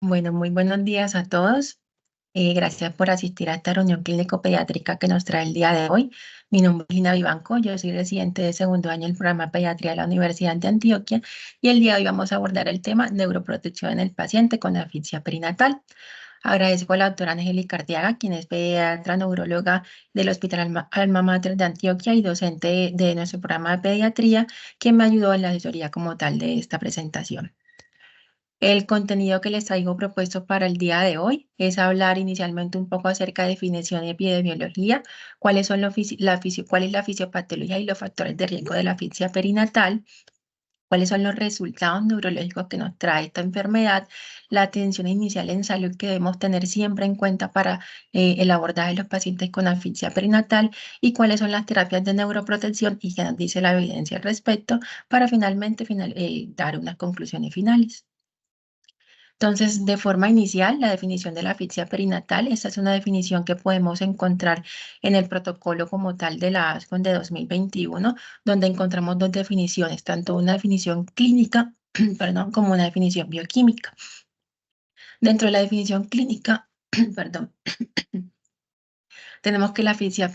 Bueno, muy buenos días a todos. Gracias por asistir a esta reunión clínico-pediátrica que nos trae el día de hoy. Mi nombre es Lina Vivanco, yo soy residente de segundo año del programa de Pediatría de la Universidad de Antioquia y el día de hoy vamos a abordar el tema neuroprotección en el paciente con asfixia perinatal. Agradezco a la doctora Angélica Arteaga, quien es pediatra neuróloga del Hospital Alma Mater de Antioquia y docente de nuestro programa de pediatría, quien me ayudó en la asesoría como tal de esta presentación. El contenido que les traigo propuesto para el día de hoy es hablar inicialmente un poco acerca de definición y epidemiología, cuáles son cuál es la fisiopatología y los factores de riesgo de la asfixia perinatal, cuáles son los resultados neurológicos que nos trae esta enfermedad, la atención inicial en salud que debemos tener siempre en cuenta para el abordaje de los pacientes con asfixia perinatal y cuáles son las terapias de neuroprotección y qué nos dice la evidencia al respecto para finalmente dar unas conclusiones finales. Entonces, de forma inicial, la definición de la asfixia perinatal, esta es una definición que podemos encontrar en el protocolo como tal de la ASCON de 2021, donde encontramos dos definiciones, tanto una definición clínica, perdón, como una definición bioquímica. Dentro de la definición clínica, perdón, tenemos que la asfixia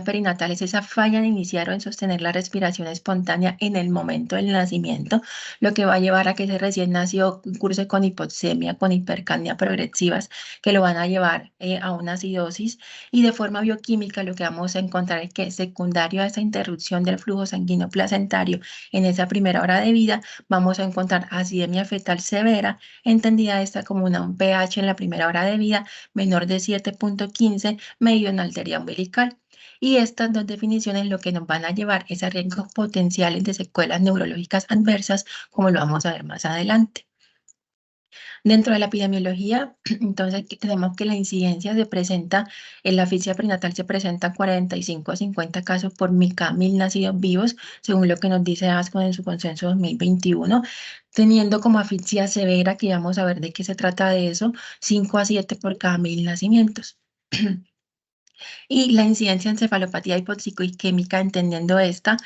perinatal es esa falla en iniciar o en sostener la respiración espontánea en el momento del nacimiento, lo que va a llevar a que ese recién nacido curse con hipoxemia, con hipercapnia progresivas, que lo van a llevar a una acidosis. Y de forma bioquímica lo que vamos a encontrar es que secundario a esa interrupción del flujo sanguíneo placentario en esa primera hora de vida, vamos a encontrar acidemia fetal severa, entendida esta como un pH en la primera hora de vida menor de 7,15 medido en arteria umbilical. Y estas dos definiciones lo que nos van a llevar es a riesgos potenciales de secuelas neurológicas adversas, como lo vamos a ver más adelante. Dentro de la epidemiología, entonces tenemos que la incidencia se presenta, en la asfixia perinatal se presenta 45 a 50 casos por cada 1000 nacidos vivos, según lo que nos dice ASCO en su consenso 2021, teniendo como asfixia severa, que vamos a ver de qué se trata de eso, 5 a 7 por cada 1000 nacimientos. Y la incidencia en encefalopatía hipoxicoisquémica, entendiendo esta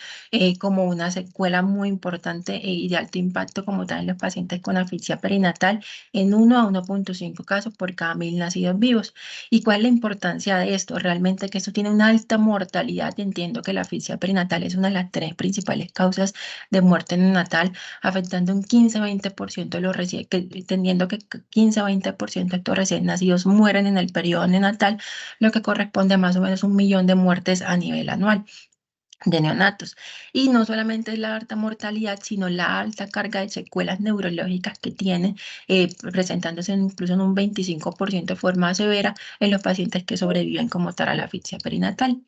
como una secuela muy importante y de alto impacto como tal en los pacientes con asfixia perinatal, en 1 a 1,5 casos por cada 1000 nacidos vivos. ¿Y cuál es la importancia de esto? Realmente que esto tiene una alta mortalidad. Entiendo que la asfixia perinatal es una de las tres principales causas de muerte neonatal, afectando un 15-20% de los recién, entendiendo que 15-20% de estos recién nacidos mueren en el periodo neonatal, lo que corresponde a más o menos 1 millón de muertes a nivel anual de neonatos. Y no solamente es la alta mortalidad, sino la alta carga de secuelas neurológicas que tienen, presentándose incluso en un 25% de forma severa en los pacientes que sobreviven como tal a la asfixia perinatal.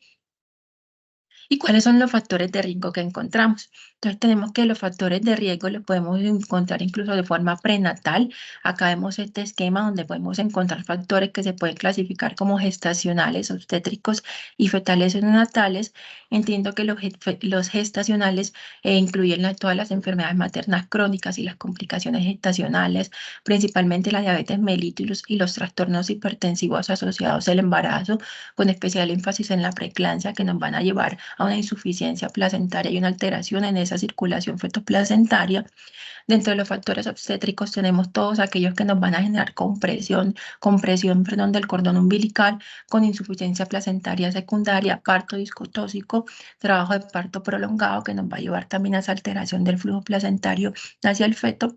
¿Y cuáles son los factores de riesgo que encontramos? Entonces tenemos que los factores de riesgo los podemos encontrar incluso de forma prenatal. Acá vemos este esquema donde podemos encontrar factores que se pueden clasificar como gestacionales, obstétricos y fetales o neonatales. Entiendo que los gestacionales incluyen todas las enfermedades maternas crónicas y las complicaciones gestacionales, principalmente la diabetes mellitus y los trastornos hipertensivos asociados al embarazo, con especial énfasis en la preeclampsia, que nos van a llevar a una insuficiencia placentaria y una alteración en esa circulación fetoplacentaria. Dentro de los factores obstétricos tenemos todos aquellos que nos van a generar compresión, del cordón umbilical, con insuficiencia placentaria secundaria, parto discotóxico, trabajo de parto prolongado, que nos va a llevar también a esa alteración del flujo placentario hacia el feto.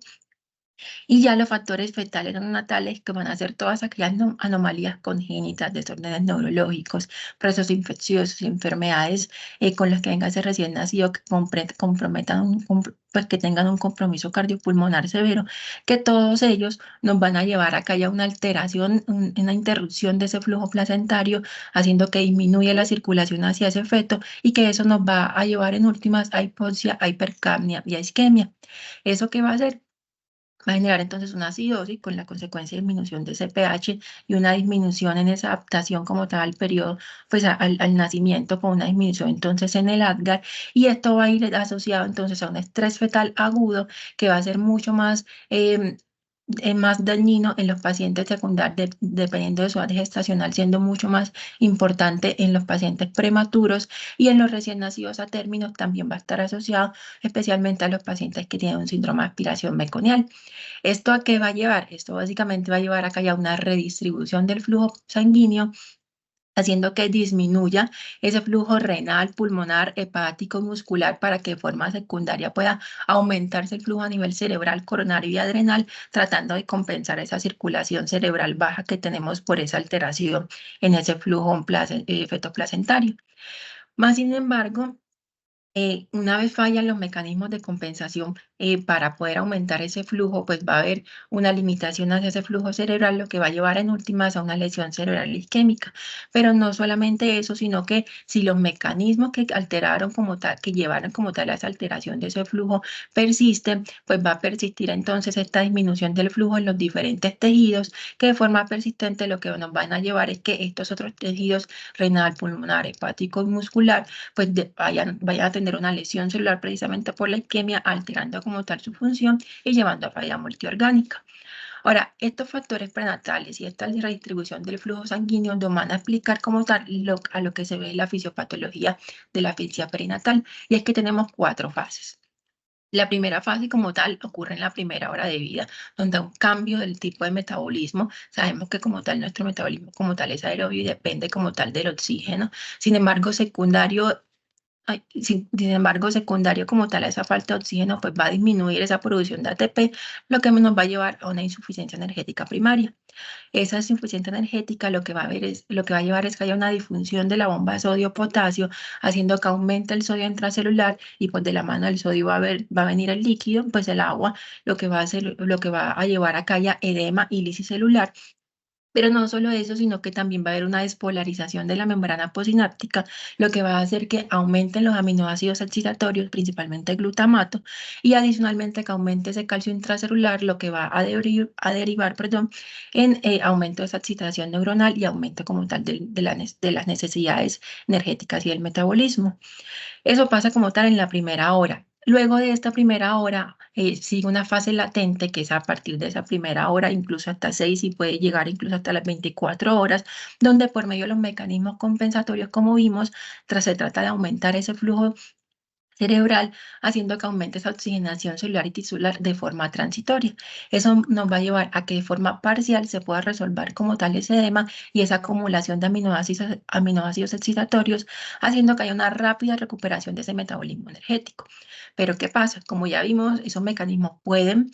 Y ya los factores fetales o natales, que van a ser todas aquellas anomalías congénitas, desórdenes neurológicos, procesos infecciosos y enfermedades con las que venga ese recién nacido que comprometan pues que tengan un compromiso cardiopulmonar severo, que todos ellos nos van a llevar a que haya una alteración, una interrupción de ese flujo placentario, haciendo que disminuya la circulación hacia ese feto y que eso nos va a llevar en últimas a hipoxia, a hipercapnia y a isquemia. ¿Eso qué va a hacer? Va a generar entonces una acidosis con la consecuencia de disminución de ese pH y una disminución en esa adaptación como tal al periodo, pues al nacimiento, con una disminución entonces en el Apgar, y esto va a ir asociado entonces a un estrés fetal agudo que va a ser mucho más más dañino en los pacientes secundarios, dependiendo de su edad gestacional, siendo mucho más importante en los pacientes prematuros, y en los recién nacidos a términos también va a estar asociado especialmente a los pacientes que tienen un síndrome de aspiración meconial. ¿Esto a qué va a llevar? Esto básicamente va a llevar a que haya una redistribución del flujo sanguíneo, haciendo que disminuya ese flujo renal, pulmonar, hepático y muscular, para que de forma secundaria pueda aumentarse el flujo a nivel cerebral, coronario y adrenal, tratando de compensar esa circulación cerebral baja que tenemos por esa alteración en ese flujo fetoplacentario. Más sin embargo, una vez fallan los mecanismos de compensación para poder aumentar ese flujo, pues va a haber una limitación hacia ese flujo cerebral, lo que va a llevar en últimas a una lesión cerebral isquémica. Pero no solamente eso, sino que si los mecanismos que alteraron como tal, que llevaron como tal a esa alteración de ese flujo persisten, pues va a persistir entonces esta disminución del flujo en los diferentes tejidos, que de forma persistente lo que nos van a llevar es que estos otros tejidos, renal, pulmonar, hepático y muscular, pues vayan a tener una lesión celular precisamente por la isquemia, alterando como tal su función y llevando a falla multiorgánica. Ahora, estos factores prenatales y esta redistribución del flujo sanguíneo nos van a explicar como tal a lo que se ve en la fisiopatología de la asfixia perinatal, y es que tenemos 4 fases. La primera fase como tal ocurre en la primera hora de vida, donde hay un cambio del tipo de metabolismo. Sabemos que como tal nuestro metabolismo como tal es aerobio y depende como tal del oxígeno. Sin embargo, secundario como tal a esa falta de oxígeno, pues va a disminuir esa producción de ATP, lo que nos va a llevar a una insuficiencia energética primaria. Esa insuficiencia energética lo que va a llevar es que haya una disfunción de la bomba sodio-potasio, haciendo que aumente el sodio intracelular, y pues de la mano del sodio va a venir el líquido, pues el agua, lo que va a llevar a que haya edema y lisis celular. Pero no solo eso, sino que también va a haber una despolarización de la membrana posináptica, lo que va a hacer que aumenten los aminoácidos excitatorios, principalmente glutamato, y adicionalmente que aumente ese calcio intracelular, lo que va a derivar, perdón, en aumento de esa excitación neuronal y aumento como tal de las necesidades energéticas y del metabolismo. Eso pasa como tal en la primera hora. Luego de esta primera hora sigue una fase latente, que es a partir de esa primera hora, incluso hasta 6, y puede llegar incluso hasta las 24 horas, donde por medio de los mecanismos compensatorios, como vimos, se trata de aumentar ese flujo cerebral, haciendo que aumente esa oxigenación celular y tisular de forma transitoria. Eso nos va a llevar a que de forma parcial se pueda resolver como tal ese edema y esa acumulación de aminoácidos excitatorios, haciendo que haya una rápida recuperación de ese metabolismo energético. Pero ¿qué pasa? Como ya vimos, esos mecanismos pueden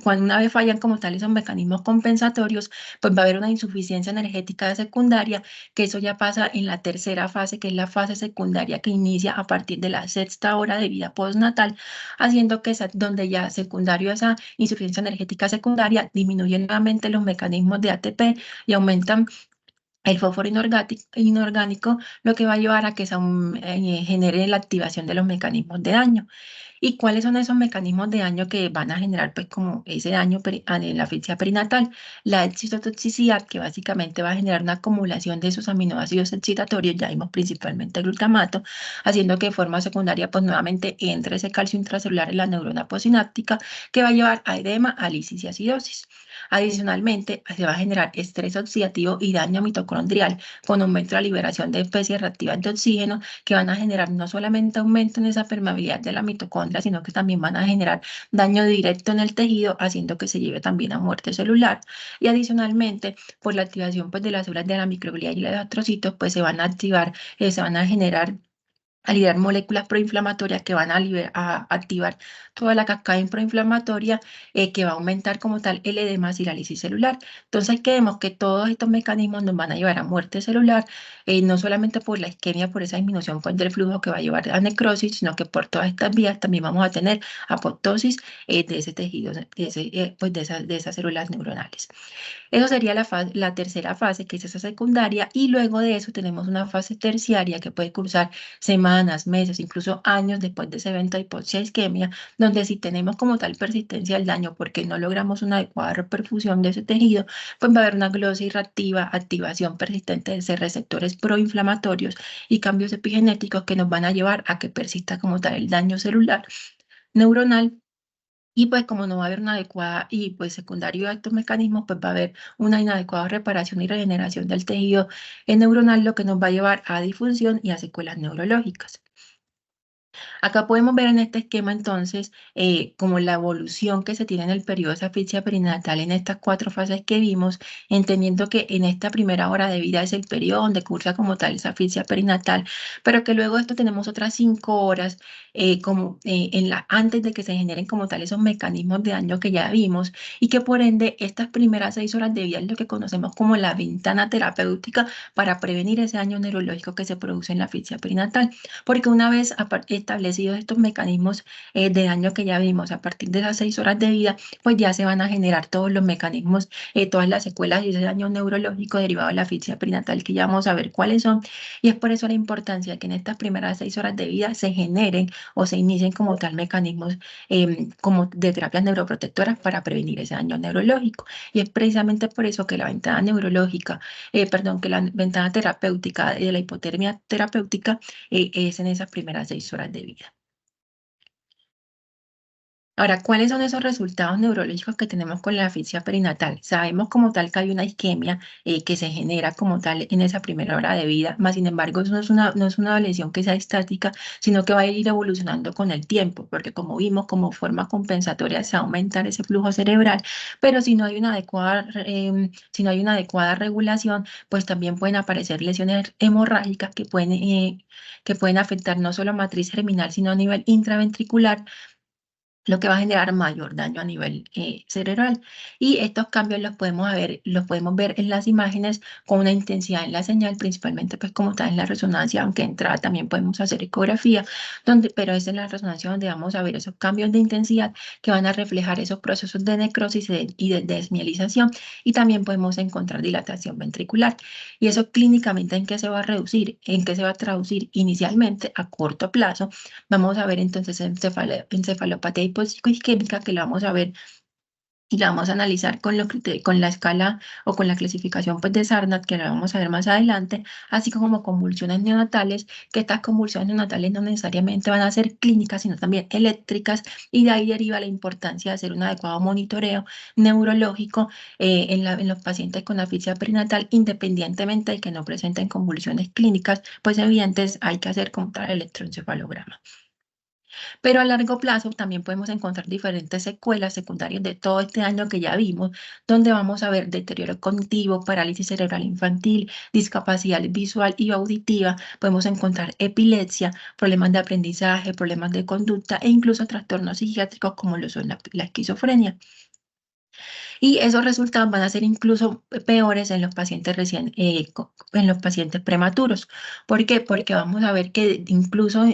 cuando una vez fallan como tal esos mecanismos compensatorios, pues va a haber una insuficiencia energética de secundaria, que eso ya pasa en la tercera fase, que es la fase secundaria, que inicia a partir de la sexta hora de vida postnatal, haciendo que donde ya secundario a esa insuficiencia energética secundaria, disminuyen nuevamente los mecanismos de ATP y aumentan el fósforo inorgánico, lo que va a llevar a que se genere la activación de los mecanismos de daño. ¿Y cuáles son esos mecanismos de daño que van a generar, pues, como ese daño en la asfixia perinatal? La excitotoxicidad, que básicamente va a generar una acumulación de esos aminoácidos excitatorios, ya vimos principalmente glutamato, haciendo que de forma secundaria, pues, nuevamente entre ese calcio intracelular en la neurona posináptica, que va a llevar a edema, a lisis y acidosis. Adicionalmente, se va a generar estrés oxidativo y daño mitocondrial, con aumento de la liberación de especies reactivas de oxígeno, que van a generar no solamente aumento en esa permeabilidad de la mitocondria, sino que también van a generar daño directo en el tejido, haciendo que se lleve también a muerte celular. Y adicionalmente, por la activación, pues, de las células de la microglia y los astrocitos, pues se van a activar, se van a generar a liberar moléculas proinflamatorias que van a activar toda la cascada proinflamatoria, que va a aumentar como tal el edema y la lisis celular. Entonces, que vemos que todos estos mecanismos nos van a llevar a muerte celular, no solamente por la isquemia, por esa disminución, pues, del flujo que va a llevar a necrosis, sino que por todas estas vías también vamos a tener apoptosis de ese tejido, pues, de esas células neuronales. Eso sería la tercera fase, que es esa secundaria, y luego de eso tenemos una fase terciaria que puede cursar semanas, meses, incluso años después de ese evento de hipoxia isquemia, donde si tenemos como tal persistencia del daño porque no logramos una adecuada reperfusión de ese tejido, pues va a haber una glosia reactiva, activación persistente de esos receptores proinflamatorios y cambios epigenéticos que nos van a llevar a que persista como tal el daño celular neuronal, Y pues como no va a haber una adecuada y pues secundario a estos mecanismos, pues va a haber una inadecuada reparación y regeneración del tejido neuronal, lo que nos va a llevar a disfunción y a secuelas neurológicas. Acá podemos ver en este esquema entonces como la evolución que se tiene en el periodo de asfixia perinatal en estas 4 fases que vimos, entendiendo que en esta primera hora de vida es el periodo donde cursa como tal esa asfixia perinatal, pero que luego de esto tenemos otras 5 horas antes de que se generen como tal esos mecanismos de daño que ya vimos y que por ende estas primeras 6 horas de vida es lo que conocemos como la ventana terapéutica para prevenir ese daño neurológico que se produce en la asfixia perinatal. Porque una vez establecidos estos mecanismos de daño que ya vimos a partir de esas 6 horas de vida, pues ya se van a generar todos los mecanismos, todas las secuelas y ese daño neurológico derivado de la asfixia perinatal que ya vamos a ver cuáles son. Y es por eso la importancia de que en estas primeras 6 horas de vida se generen o se inicien como tal mecanismos como de terapias neuroprotectoras para prevenir ese daño neurológico. Y es precisamente por eso que la ventana neurológica, perdón, que la ventana terapéutica de la hipotermia terapéutica es en esas primeras 6 horas de vida. Ahora, ¿cuáles son esos resultados neurológicos que tenemos con la asfixia perinatal? Sabemos como tal que hay una isquemia que se genera como tal en esa primera hora de vida, más sin embargo, eso no es una lesión que sea estática, sino que va a ir evolucionando con el tiempo, porque como vimos, como forma compensatoria se va a aumentar ese flujo cerebral, pero si no hay una adecuada regulación, pues también pueden aparecer lesiones hemorrágicas que pueden afectar no solo a matriz germinal, sino a nivel intraventricular, lo que va a generar mayor daño a nivel cerebral. Y estos cambios los podemos ver en las imágenes con una intensidad en la señal, principalmente pues como está en la resonancia, aunque en entrada también podemos hacer ecografía, pero es en la resonancia donde vamos a ver esos cambios de intensidad que van a reflejar esos procesos de necrosis y de desmielización. Y también podemos encontrar dilatación ventricular. ¿Y eso clínicamente en qué se va a reducir? ¿En qué se va a traducir? Inicialmente a corto plazo vamos a ver entonces encefalopatía hipoisquémica, que la vamos a ver y la vamos a analizar con la escala o con la clasificación pues, de Sarnat, que la vamos a ver más adelante, así como convulsiones neonatales, que estas convulsiones neonatales no necesariamente van a ser clínicas, sino también eléctricas, y de ahí deriva la importancia de hacer un adecuado monitoreo neurológico en los pacientes con asfixia perinatal, independientemente de que no presenten convulsiones clínicas, pues evidentes hay que hacer como tal electroencefalograma. Pero a largo plazo también podemos encontrar diferentes secuelas secundarias de todo este año que ya vimos, donde vamos a ver deterioro cognitivo, parálisis cerebral infantil, discapacidad visual y auditiva, podemos encontrar epilepsia, problemas de aprendizaje, problemas de conducta e incluso trastornos psiquiátricos como lo son la esquizofrenia. Y esos resultados van a ser incluso peores en los pacientes en los pacientes prematuros. ¿Por qué? Porque vamos a ver que incluso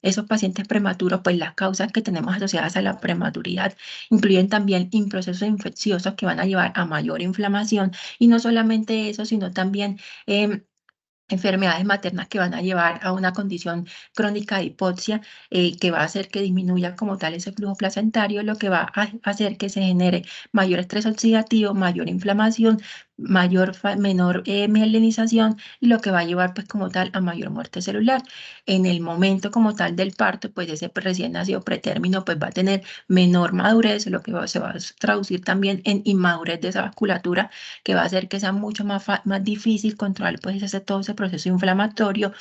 esos pacientes prematuros, pues las causas que tenemos asociadas a la prematuridad incluyen también procesos infecciosos que van a llevar a mayor inflamación, y no solamente eso, sino también enfermedades maternas que van a llevar a una condición crónica de hipoxia, que va a hacer que disminuya como tal ese flujo placentario, lo que va a hacer que se genere mayor estrés oxidativo, mayor inflamación, menor mielinización, y lo que va a llevar pues como tal a mayor muerte celular. En el momento como tal del parto, pues ese recién nacido pretérmino pues va a tener menor madurez, lo que se va a traducir también en inmadurez de esa vasculatura, que va a hacer que sea mucho más difícil controlar pues todo ese proceso inflamatorio,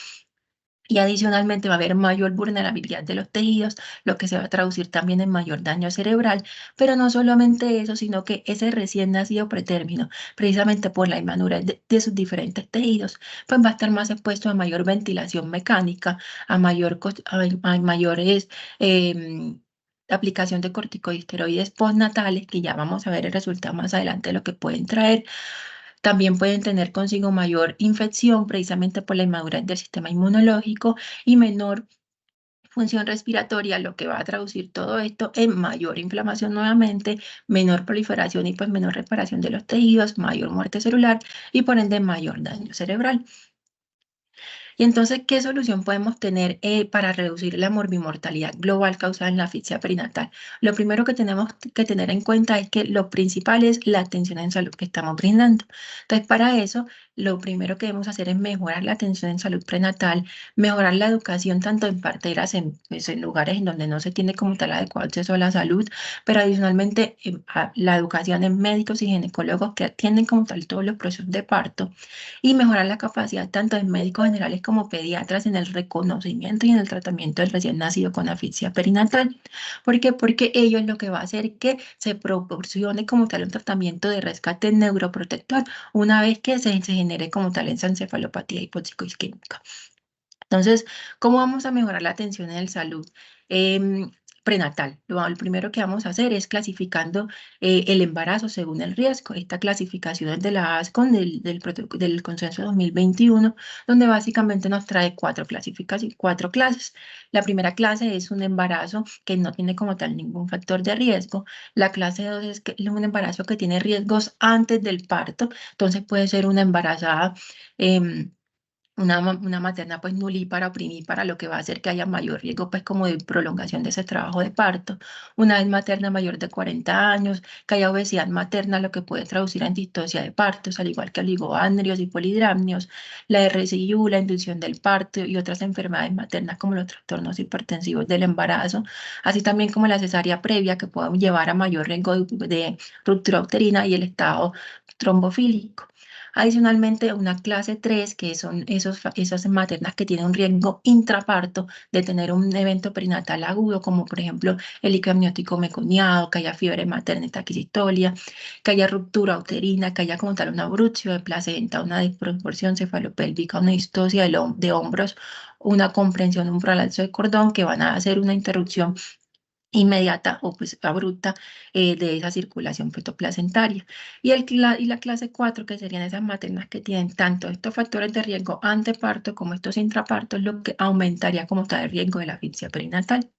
y adicionalmente va a haber mayor vulnerabilidad de los tejidos, lo que se va a traducir también en mayor daño cerebral. Pero no solamente eso, sino que ese recién nacido pretérmino, precisamente por la inmadurez de sus diferentes tejidos, pues va a estar más expuesto a mayor ventilación mecánica, a mayores aplicación de corticosteroides postnatales, que ya vamos a ver el resultado más adelante de lo que pueden traer. También pueden tener consigo mayor infección, precisamente por la inmadurez del sistema inmunológico, y menor función respiratoria, lo que va a traducir todo esto en mayor inflamación nuevamente, menor proliferación y pues menor reparación de los tejidos, mayor muerte celular y por ende mayor daño cerebral. Y entonces, ¿qué solución podemos tener para reducir la morbimortalidad global causada en la asfixia perinatal? Lo primero que tenemos que tener en cuenta es que lo principal es la atención en salud que estamos brindando. Entonces, para eso, lo primero que debemos hacer es mejorar la atención en salud prenatal, mejorar la educación tanto en parteras, pues, en lugares en donde no se tiene como tal adecuado acceso a la salud, pero adicionalmente la educación en médicos y ginecólogos que atienden como tal todos los procesos de parto y mejorar la capacidad tanto de médicos generales como pediatras en el reconocimiento y en el tratamiento del recién nacido con asfixia perinatal. ¿Por qué? Porque ello es lo que va a hacer que se proporcione como tal un tratamiento de rescate neuroprotector una vez que se genere como tal esa encefalopatía hipopsicoisquémica. Entonces, ¿cómo vamos a mejorar la atención en el salud em, prenatal? Lo primero que vamos a hacer es clasificando el embarazo según el riesgo. Esta clasificación es de la ASCON del Consenso 2021, donde básicamente nos trae cuatro clasificaciones, cuatro clases. La primera clase es un embarazo que no tiene como tal ningún factor de riesgo. La clase 2 es un embarazo que tiene riesgos antes del parto. Entonces puede ser una embarazada. Una materna pues nulípara o primípara, lo que va a hacer que haya mayor riesgo pues como de prolongación de ese trabajo de parto. Una vez materna mayor de 40 años, que haya obesidad materna, lo que puede traducir en distosia de partos, al igual que oligóandrios y polidramnios, la RSIU, la inducción del parto y otras enfermedades maternas como los trastornos hipertensivos del embarazo, así también como la cesárea previa que puede llevar a mayor riesgo de ruptura uterina y el estado trombofílico. Adicionalmente, una clase 3 que son esas maternas que tienen un riesgo intraparto de tener un evento perinatal agudo, como por ejemplo el líquido amniótico meconiado, que haya fiebre materna y taquicistolia, que haya ruptura uterina, que haya como tal un abruptio de placenta, una desproporción cefalopélvica, una distosia de hombros, una comprensión, un prolapso de cordón, que van a hacer una interrupción inmediata o pues abrupta de esa circulación fetoplacentaria. Y la clase 4 que serían esas maternas que tienen tanto estos factores de riesgo anteparto como estos intrapartos, lo que aumentaría como tal el riesgo de la asfixia perinatal.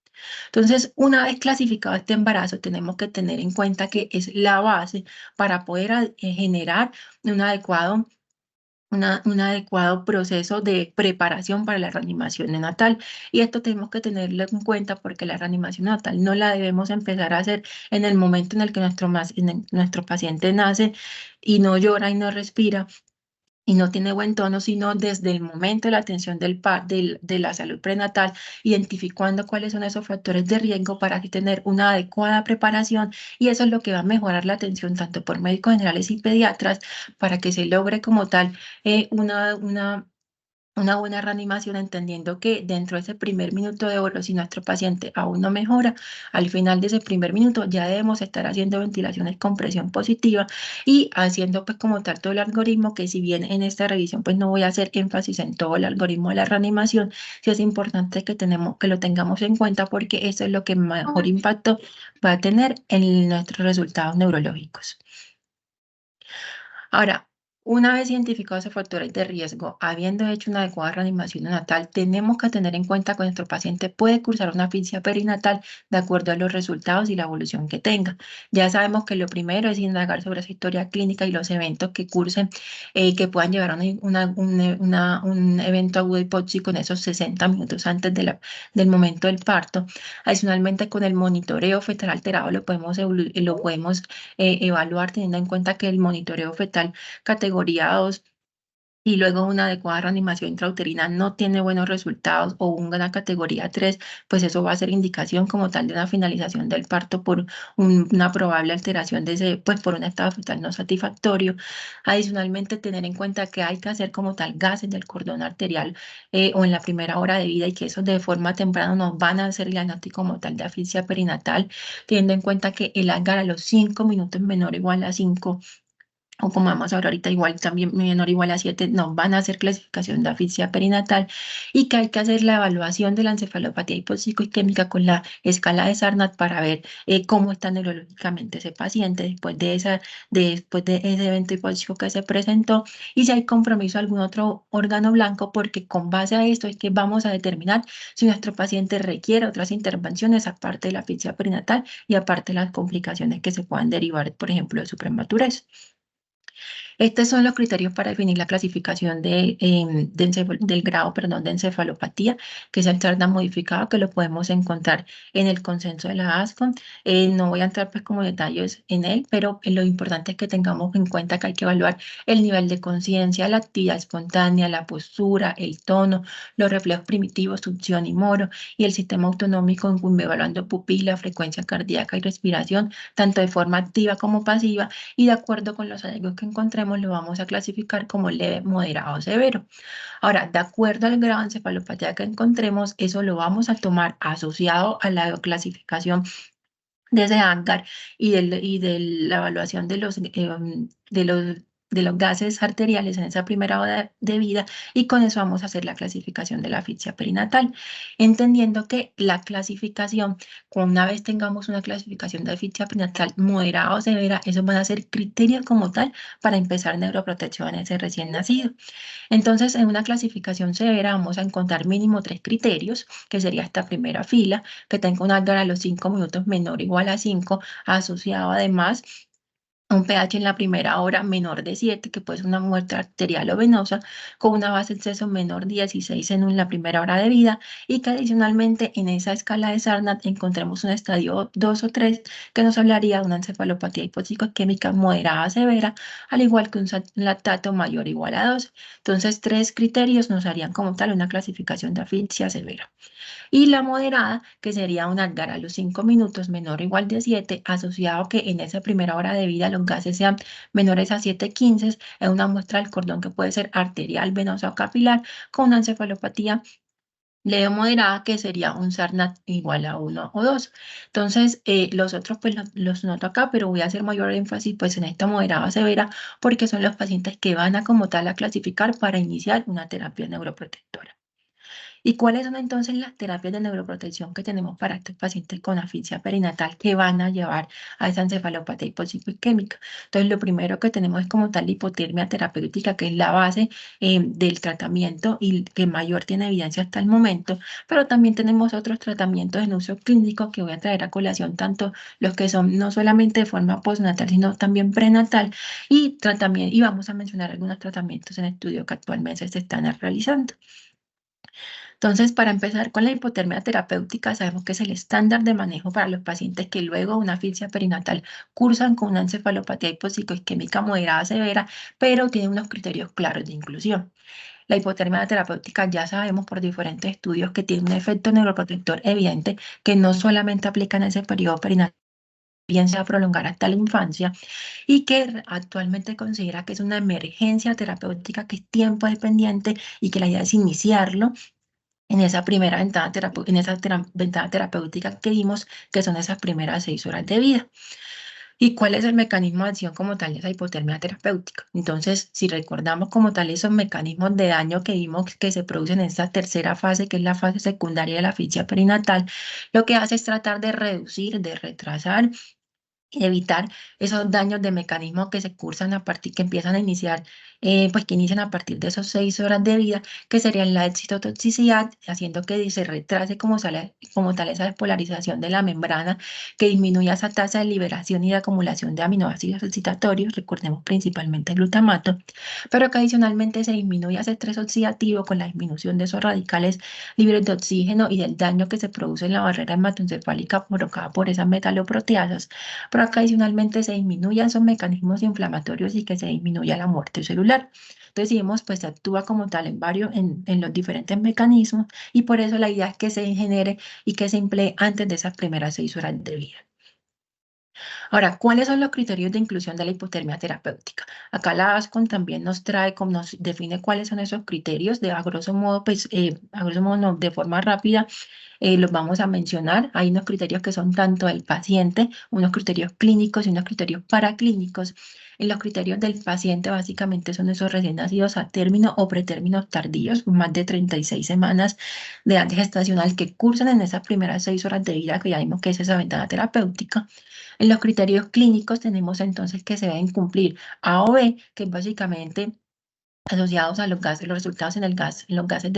Entonces, una vez clasificado este embarazo, tenemos que tener en cuenta que es la base para poder generar un adecuado un adecuado proceso de preparación para la reanimación neonatal. Y esto tenemos que tenerlo en cuenta porque la reanimación neonatal no la debemos empezar a hacer en el momento en el que nuestro paciente nace y no llora y no respira y no tiene buen tono, sino desde el momento de la atención de la salud prenatal, identificando cuáles son esos factores de riesgo para así tener una adecuada preparación. Y eso es lo que va a mejorar la atención tanto por médicos generales y pediatras para que se logre como tal una buena reanimación, entendiendo que dentro de ese primer minuto de oro, si nuestro paciente aún no mejora, al final de ese primer minuto ya debemos estar haciendo ventilaciones con presión positiva y haciendo pues como tal todo el algoritmo, que si bien en esta revisión pues no voy a hacer énfasis en todo el algoritmo de la reanimación, sí es importante que lo tengamos en cuenta porque eso es lo que mejor impacto va a tener en nuestros resultados neurológicos. Ahora, una vez identificados esos factores de riesgo, habiendo hecho una adecuada reanimación neonatal, tenemos que tener en cuenta que nuestro paciente puede cursar una asfixia perinatal de acuerdo a los resultados y la evolución que tenga. Ya sabemos que lo primero es indagar sobre su historia clínica y los eventos que cursen, que puedan llevar a un evento agudo hipóxico en esos 60 minutos antes del momento del parto. Adicionalmente, con el monitoreo fetal alterado lo podemos evaluar teniendo en cuenta que el monitoreo fetal categoría 2 y luego una adecuada reanimación intrauterina no tiene buenos resultados o una categoría 3, pues eso va a ser indicación como tal de una finalización del parto por una probable alteración de ese, pues por un estado fetal no satisfactorio. Adicionalmente, tener en cuenta que hay que hacer como tal gases del cordón arterial o en la primera hora de vida y que eso de forma temprana nos van a hacer el diagnóstico como tal de asfixia perinatal, teniendo en cuenta que el agar a los 5 minutos menor o igual a 5 o como vamos a ver ahorita, igual también menor o igual a 7, nos van a hacer clasificación de asfixia perinatal y que hay que hacer la evaluación de la encefalopatía hipopsicoisquémica con la escala de Sarnat para ver cómo está neurológicamente ese paciente después de ese evento hipóxico que se presentó y si hay compromiso de algún otro órgano blanco, porque con base a esto es que vamos a determinar si nuestro paciente requiere otras intervenciones aparte de la asfixia perinatal y aparte de las complicaciones que se puedan derivar, por ejemplo, de su prematurez. Estos son los criterios para definir la clasificación del grado, perdón, de encefalopatía, que es el Tarda modificado, que lo podemos encontrar en el consenso de la ASCON. No voy a entrar pues como detalles en él, pero lo importante es que tengamos en cuenta que hay que evaluar el nivel de conciencia, la actividad espontánea, la postura, el tono, los reflejos primitivos, succión y moro, y el sistema autonómico, evaluando pupila, frecuencia cardíaca y respiración, tanto de forma activa como pasiva, y de acuerdo con los hallazgos que encontremos lo vamos a clasificar como leve, moderado o severo. Ahora, de acuerdo al grado de encefalopatía que encontremos, eso lo vamos a tomar asociado a la clasificación de ese ANCAR y de la evaluación de los gases arteriales en esa primera hora de vida, y con eso vamos a hacer la clasificación de la asfixia perinatal, entendiendo que la clasificación, una vez tengamos una clasificación de asfixia perinatal moderada o severa, esos van a ser criterios como tal para empezar neuroprotección en ese recién nacido. Entonces, en una clasificación severa vamos a encontrar mínimo 3 criterios, que sería esta primera fila, que tenga un álgebra a los 5 minutos menor o igual a 5, asociado además a un pH en la primera hora menor de 7, que puede ser una muestra arterial o venosa, con una base de exceso menor 16 en la primera hora de vida, y que adicionalmente en esa escala de Sarnat encontremos un estadio 2 o 3, que nos hablaría de una encefalopatía hipopsicoisquémica moderada a severa, al igual que un lactato mayor o igual a 2. Entonces, 3 criterios nos harían como tal una clasificación de asfixia severa. Y la moderada, que sería un algar a los 5 minutos menor o igual de 7, asociado que en esa primera hora de vida los gases sean menores a 7,15, es una muestra del cordón que puede ser arterial, venosa o capilar, con una encefalopatía leve o moderada, que sería un SARNAT igual a 1 o 2. Entonces, los otros pues los noto acá, pero voy a hacer mayor énfasis pues en esta moderada severa, porque son los pacientes que van a como tal a clasificar para iniciar una terapia neuroprotectora. ¿Y cuáles son entonces las terapias de neuroprotección que tenemos para estos pacientes con asfixia perinatal que van a llevar a esa encefalopatía hipopsicoisquémica? Entonces, lo primero que tenemos es como tal la hipotermia terapéutica, que es la base del tratamiento y que mayor tiene evidencia hasta el momento, pero también tenemos otros tratamientos en uso clínico que voy a traer a colación, tanto los que son no solamente de forma postnatal, sino también prenatal, y vamos a mencionar algunos tratamientos en estudio que actualmente se están realizando. Entonces, para empezar con la hipotermia terapéutica, sabemos que es el estándar de manejo para los pacientes que luego de una asfixia perinatal cursan con una encefalopatía hipopsicoisquémica moderada severa, pero tiene unos criterios claros de inclusión. La hipotermia terapéutica ya sabemos por diferentes estudios que tiene un efecto neuroprotector evidente, que no solamente aplica en ese periodo perinatal, bien se va a prolongar hasta la infancia, y que actualmente considera que es una emergencia terapéutica, que es tiempo dependiente y que la idea es iniciarlo en esa primera ventana terapéutica que vimos, que son esas primeras 6 horas de vida. ¿Y cuál es el mecanismo de acción como tal de esa hipotermia terapéutica? Entonces, si recordamos como tal esos mecanismos de daño que vimos que se producen en esta tercera fase, que es la fase secundaria de la asfixia perinatal, lo que hace es tratar de reducir, de retrasar y evitar esos daños de mecanismos que se cursan a partir, que empiezan a iniciar, pues que inician a partir de esos 6 horas de vida, que serían la excitotoxicidad, haciendo que se retrase como tal esa despolarización de la membrana, que disminuya esa tasa de liberación y de acumulación de aminoácidos excitatorios, recordemos principalmente el glutamato, pero que adicionalmente se disminuye ese estrés oxidativo con la disminución de esos radicales libres de oxígeno y del daño que se produce en la barrera hematoencefálica provocada por esas metaloproteasas, pero acá adicionalmente se disminuyan esos mecanismos inflamatorios y que se disminuya la muerte celular. Entonces, digamos, pues se actúa como tal en los diferentes mecanismos, y por eso la idea es que se genere y que se emplee antes de esas primeras 6 horas de vida. Ahora, ¿cuáles son los criterios de inclusión de la hipotermia terapéutica? Acá la ASCON también nos trae, como nos define cuáles son esos criterios, a grosso modo, pues, a grosso modo, no, de forma rápida, los vamos a mencionar. Hay unos criterios que son tanto del paciente, unos criterios clínicos y unos criterios paraclínicos. En los criterios del paciente, básicamente son esos recién nacidos a término o pretérminos tardíos, más de 36 semanas de edad gestacional, que cursan en esas primeras 6 horas de vida, que ya vimos que es esa ventana terapéutica. En los criterios clínicos tenemos entonces que se deben cumplir A o B, que es básicamente asociados a los gases, los resultados en los gases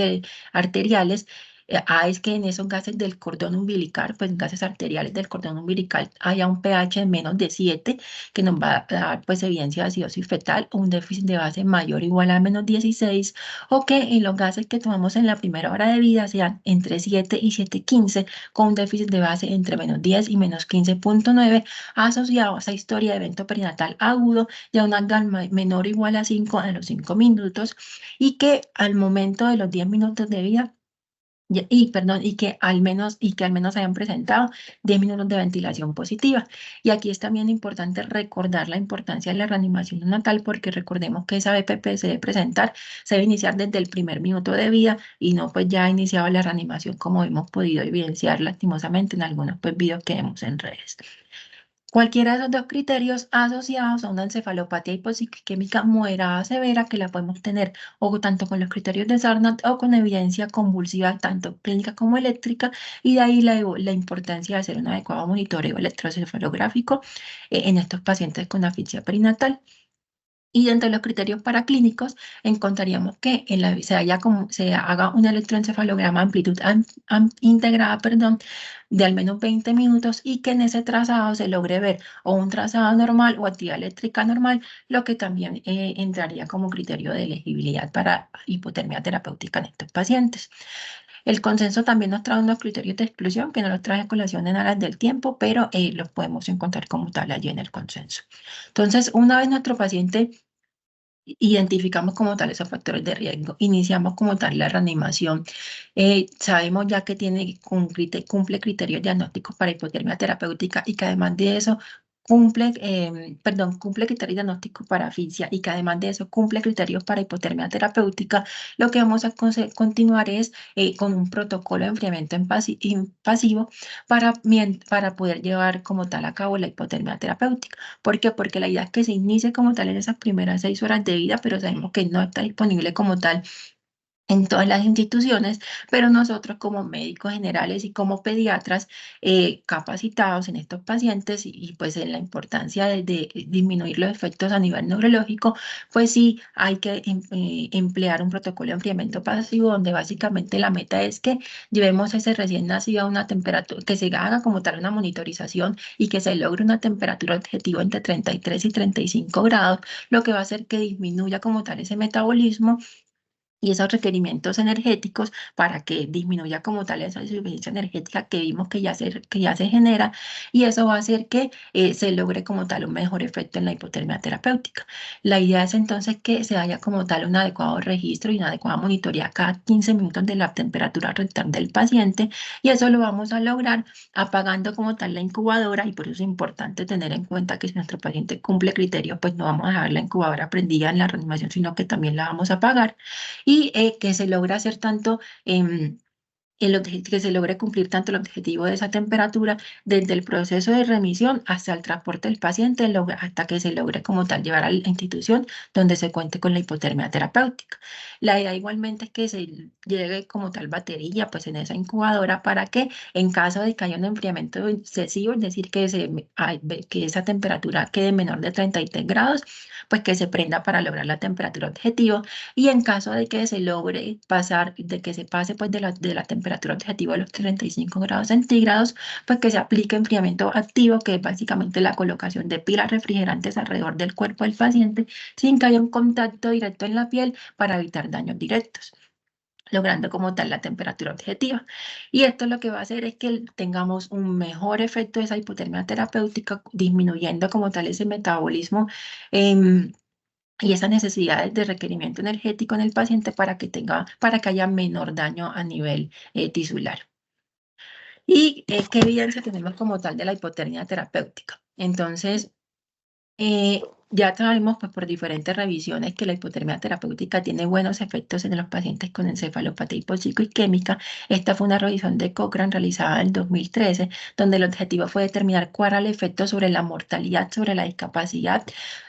arteriales, Es que en esos gases del cordón umbilical, pues gases arteriales del cordón umbilical, haya un pH de menos de 7, que nos va a dar pues evidencia de acidosis fetal, un déficit de base mayor o igual a menos 16, o que en los gases que tomamos en la primera hora de vida sean entre 7 y 7,15, con un déficit de base entre menos 10 y menos 15,9, asociado a esa historia de evento perinatal agudo de una gamma menor o igual a 5 a los 5 minutos, y que al momento de los 10 minutos de vida perdón, y que al menos hayan presentado 10 minutos de ventilación positiva. Y aquí es también importante recordar la importancia de la reanimación neonatal, porque recordemos que esa BPP se debe iniciar desde el primer minuto de vida y no pues ya ha iniciado la reanimación como hemos podido evidenciar lastimosamente en algunos pues videos que vemos en redes. Cualquiera de esos dos criterios asociados a una encefalopatía hipoxiquémica moderada severa, que la podemos tener o tanto con los criterios de Sarnat o con evidencia convulsiva tanto clínica como eléctrica, y de ahí la importancia de hacer un adecuado monitoreo electroencefalográfico en estos pacientes con asfixia perinatal. Y dentro de los criterios paraclínicos encontraríamos que se haga un electroencefalograma amplitud integrada, perdón, de al menos 20 minutos, y que en ese trazado se logre ver o un trazado normal o actividad eléctrica normal, lo que también entraría como criterio de elegibilidad para hipotermia terapéutica en estos pacientes. El consenso también nos trae unos criterios de exclusión que no los trae a colación en aras del tiempo, pero los podemos encontrar como tal allí en el consenso. Entonces, una vez nuestro paciente identificamos como tal esos factores de riesgo, iniciamos como tal la reanimación, sabemos ya que cumple criterios diagnósticos para hipotermia terapéutica, y que además de eso cumple criterios diagnósticos para asfixia, y que además de eso cumple criterios para hipotermia terapéutica. Lo que vamos a continuar es con un protocolo de enfriamiento pasivo para poder llevar como tal a cabo la hipotermia terapéutica. ¿Por qué? Porque la idea es que se inicie como tal en esas primeras 6 horas de vida, pero sabemos que no está disponible como tal en todas las instituciones, pero nosotros como médicos generales y como pediatras capacitados en estos pacientes, pues en la importancia de disminuir los efectos a nivel neurológico, pues sí hay que emplear un protocolo de enfriamiento pasivo, donde básicamente la meta es que llevemos ese recién nacido a una temperatura, que se haga como tal una monitorización y que se logre una temperatura objetivo entre 33 y 35 grados, lo que va a hacer que disminuya como tal ese metabolismo y esos requerimientos energéticos, para que disminuya como tal esa insuficiencia energética que vimos que ya se genera, y eso va a hacer que se logre como tal un mejor efecto en la hipotermia terapéutica. La idea es entonces que se haya como tal un adecuado registro y una adecuada monitoría cada 15 minutos de la temperatura rectal del paciente, y eso lo vamos a lograr apagando como tal la incubadora, y por eso es importante tener en cuenta que si nuestro paciente cumple criterios, pues no vamos a dejar la incubadora prendida en la reanimación, sino que también la vamos a apagar, y que se logra hacer tanto que se logre cumplir tanto el objetivo de esa temperatura desde el proceso de remisión hasta el transporte del paciente, hasta que se logre como tal llevar a la institución donde se cuente con la hipotermia terapéutica. La idea igualmente es que se llegue como tal batería pues en esa incubadora, para que en caso de que haya un enfriamiento excesivo, es decir, que esa temperatura quede menor de 33 grados, pues que se prenda para lograr la temperatura objetivo, y en caso de que se logre pasar, de que se pase pues de la temperatura objetiva a los 35 grados centígrados, pues que se aplique enfriamiento activo, que es básicamente la colocación de pilas refrigerantes alrededor del cuerpo del paciente sin que haya un contacto directo en la piel, para evitar daños directos, logrando como tal la temperatura objetiva. Y esto lo que va a hacer es que tengamos un mejor efecto de esa hipotermia terapéutica, disminuyendo como tal ese metabolismo em, y esas necesidades de requerimiento energético en el paciente, para que haya menor daño a nivel tisular. ¿Y qué evidencia tenemos como tal de la hipotermia terapéutica? Entonces, ya sabemos pues, por diferentes revisiones, que la hipotermia terapéutica tiene buenos efectos en los pacientes con encefalopatía hipoxicoisquémica. Esta fue una revisión de Cochrane realizada en 2013, donde el objetivo fue determinar cuál era el efecto sobre la mortalidad, sobre la discapacidad,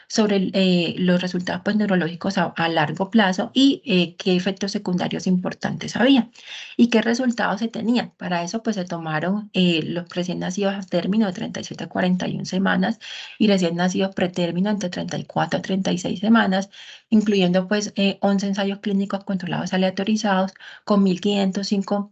sobre los resultados pues, neurológicos a largo plazo, y qué efectos secundarios importantes había y qué resultados se tenían. Para eso pues se tomaron los recién nacidos a término de 37 a 41 semanas y recién nacidos pretérmino entre 34 a 36 semanas, incluyendo pues 11 ensayos clínicos controlados aleatorizados con 1.505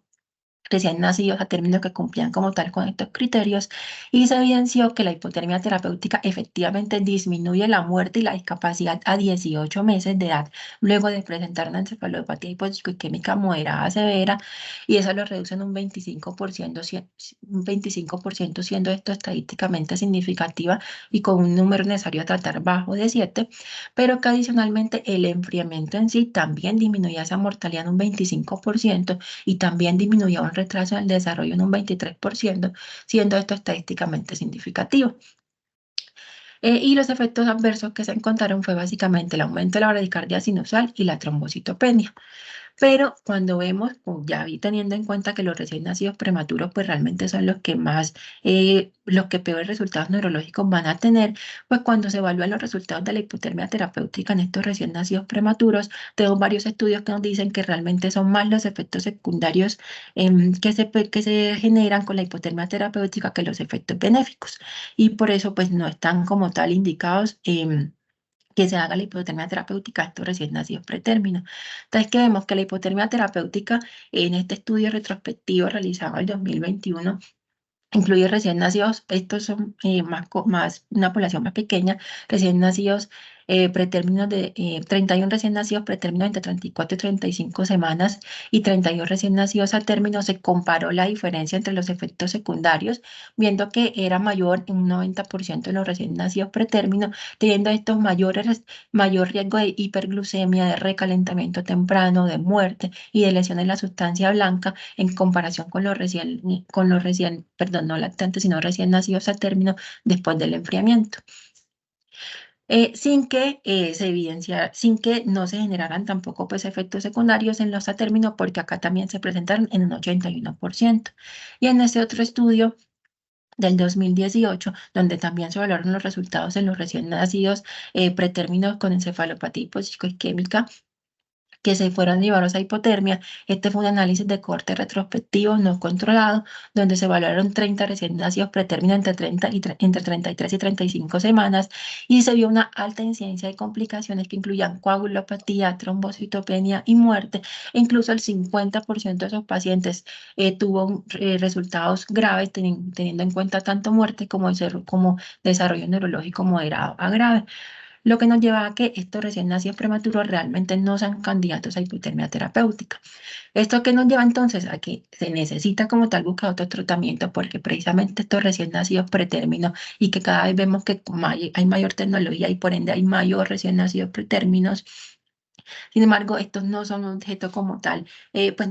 recién nacidos a término que cumplían como tal con estos criterios y se evidenció que la hipotermia terapéutica efectivamente disminuye la muerte y la discapacidad a 18 meses de edad luego de presentar una encefalopatía hipoxicoisquémica moderada severa y eso lo reduce en un 25%, un 25% siendo esto estadísticamente significativa y con un número necesario a tratar bajo de 7, pero que adicionalmente el enfriamiento en sí también disminuía esa mortalidad en un 25% y también disminuyó un retraso en el desarrollo en un 23%, siendo esto estadísticamente significativo. Y los efectos adversos que se encontraron fue básicamente el aumento de la bradicardia sinusal y la trombocitopenia. Pero cuando vemos, ya vi teniendo en cuenta que los recién nacidos prematuros pues realmente son los que más, los que peores resultados neurológicos van a tener, pues cuando se evalúan los resultados de la hipotermia terapéutica en estos recién nacidos prematuros, tengo varios estudios que nos dicen que realmente son más los efectos secundarios que se generan con la hipotermia terapéutica que los efectos benéficos. Y por eso pues no están como tal indicados. Que se haga la hipotermia terapéutica a estos recién nacidos pretérminos. Entonces, que vemos que la hipotermia terapéutica en este estudio retrospectivo realizado en el 2021 incluye recién nacidos, estos son una población más pequeña, recién nacidos pretérminos 31 recién nacidos pretérminos entre 34 y 35 semanas y 32 recién nacidos a término. Se comparó la diferencia entre los efectos secundarios, viendo que era mayor en un 90% en los recién nacidos pretérmino, teniendo estos mayor riesgo de hiperglucemia, de recalentamiento temprano, de muerte y de lesión en la sustancia blanca en comparación perdón, no lactantes, sino recién nacidos a término después del enfriamiento. Sin que no se generaran tampoco pues, efectos secundarios en los a término, porque acá también se presentaron en un 81%. Y en este otro estudio del 2018, donde también se valoraron los resultados en los recién nacidos pretérminos con encefalopatía hipoxicoisquémica, que se fueron llevados a hipotermia. Este fue un análisis de corte retrospectivo no controlado, donde se evaluaron 30 recién nacidos pretérmino entre 33 y 35 semanas y se vio una alta incidencia de complicaciones que incluían coagulopatía, trombocitopenia y muerte. E incluso el 50% de esos pacientes tuvo resultados graves, teniendo en cuenta tanto muerte como desarrollo neurológico moderado a grave, lo que nos lleva a que estos recién nacidos prematuros realmente no sean candidatos a hipotermia terapéutica. ¿Esto que nos lleva entonces a que se necesita como tal buscar otro tratamiento? Porque precisamente estos recién nacidos pretérminos y que cada vez vemos que hay mayor tecnología y por ende hay mayor recién nacidos pretérminos. Sin embargo, estos no son un objeto como tal, pues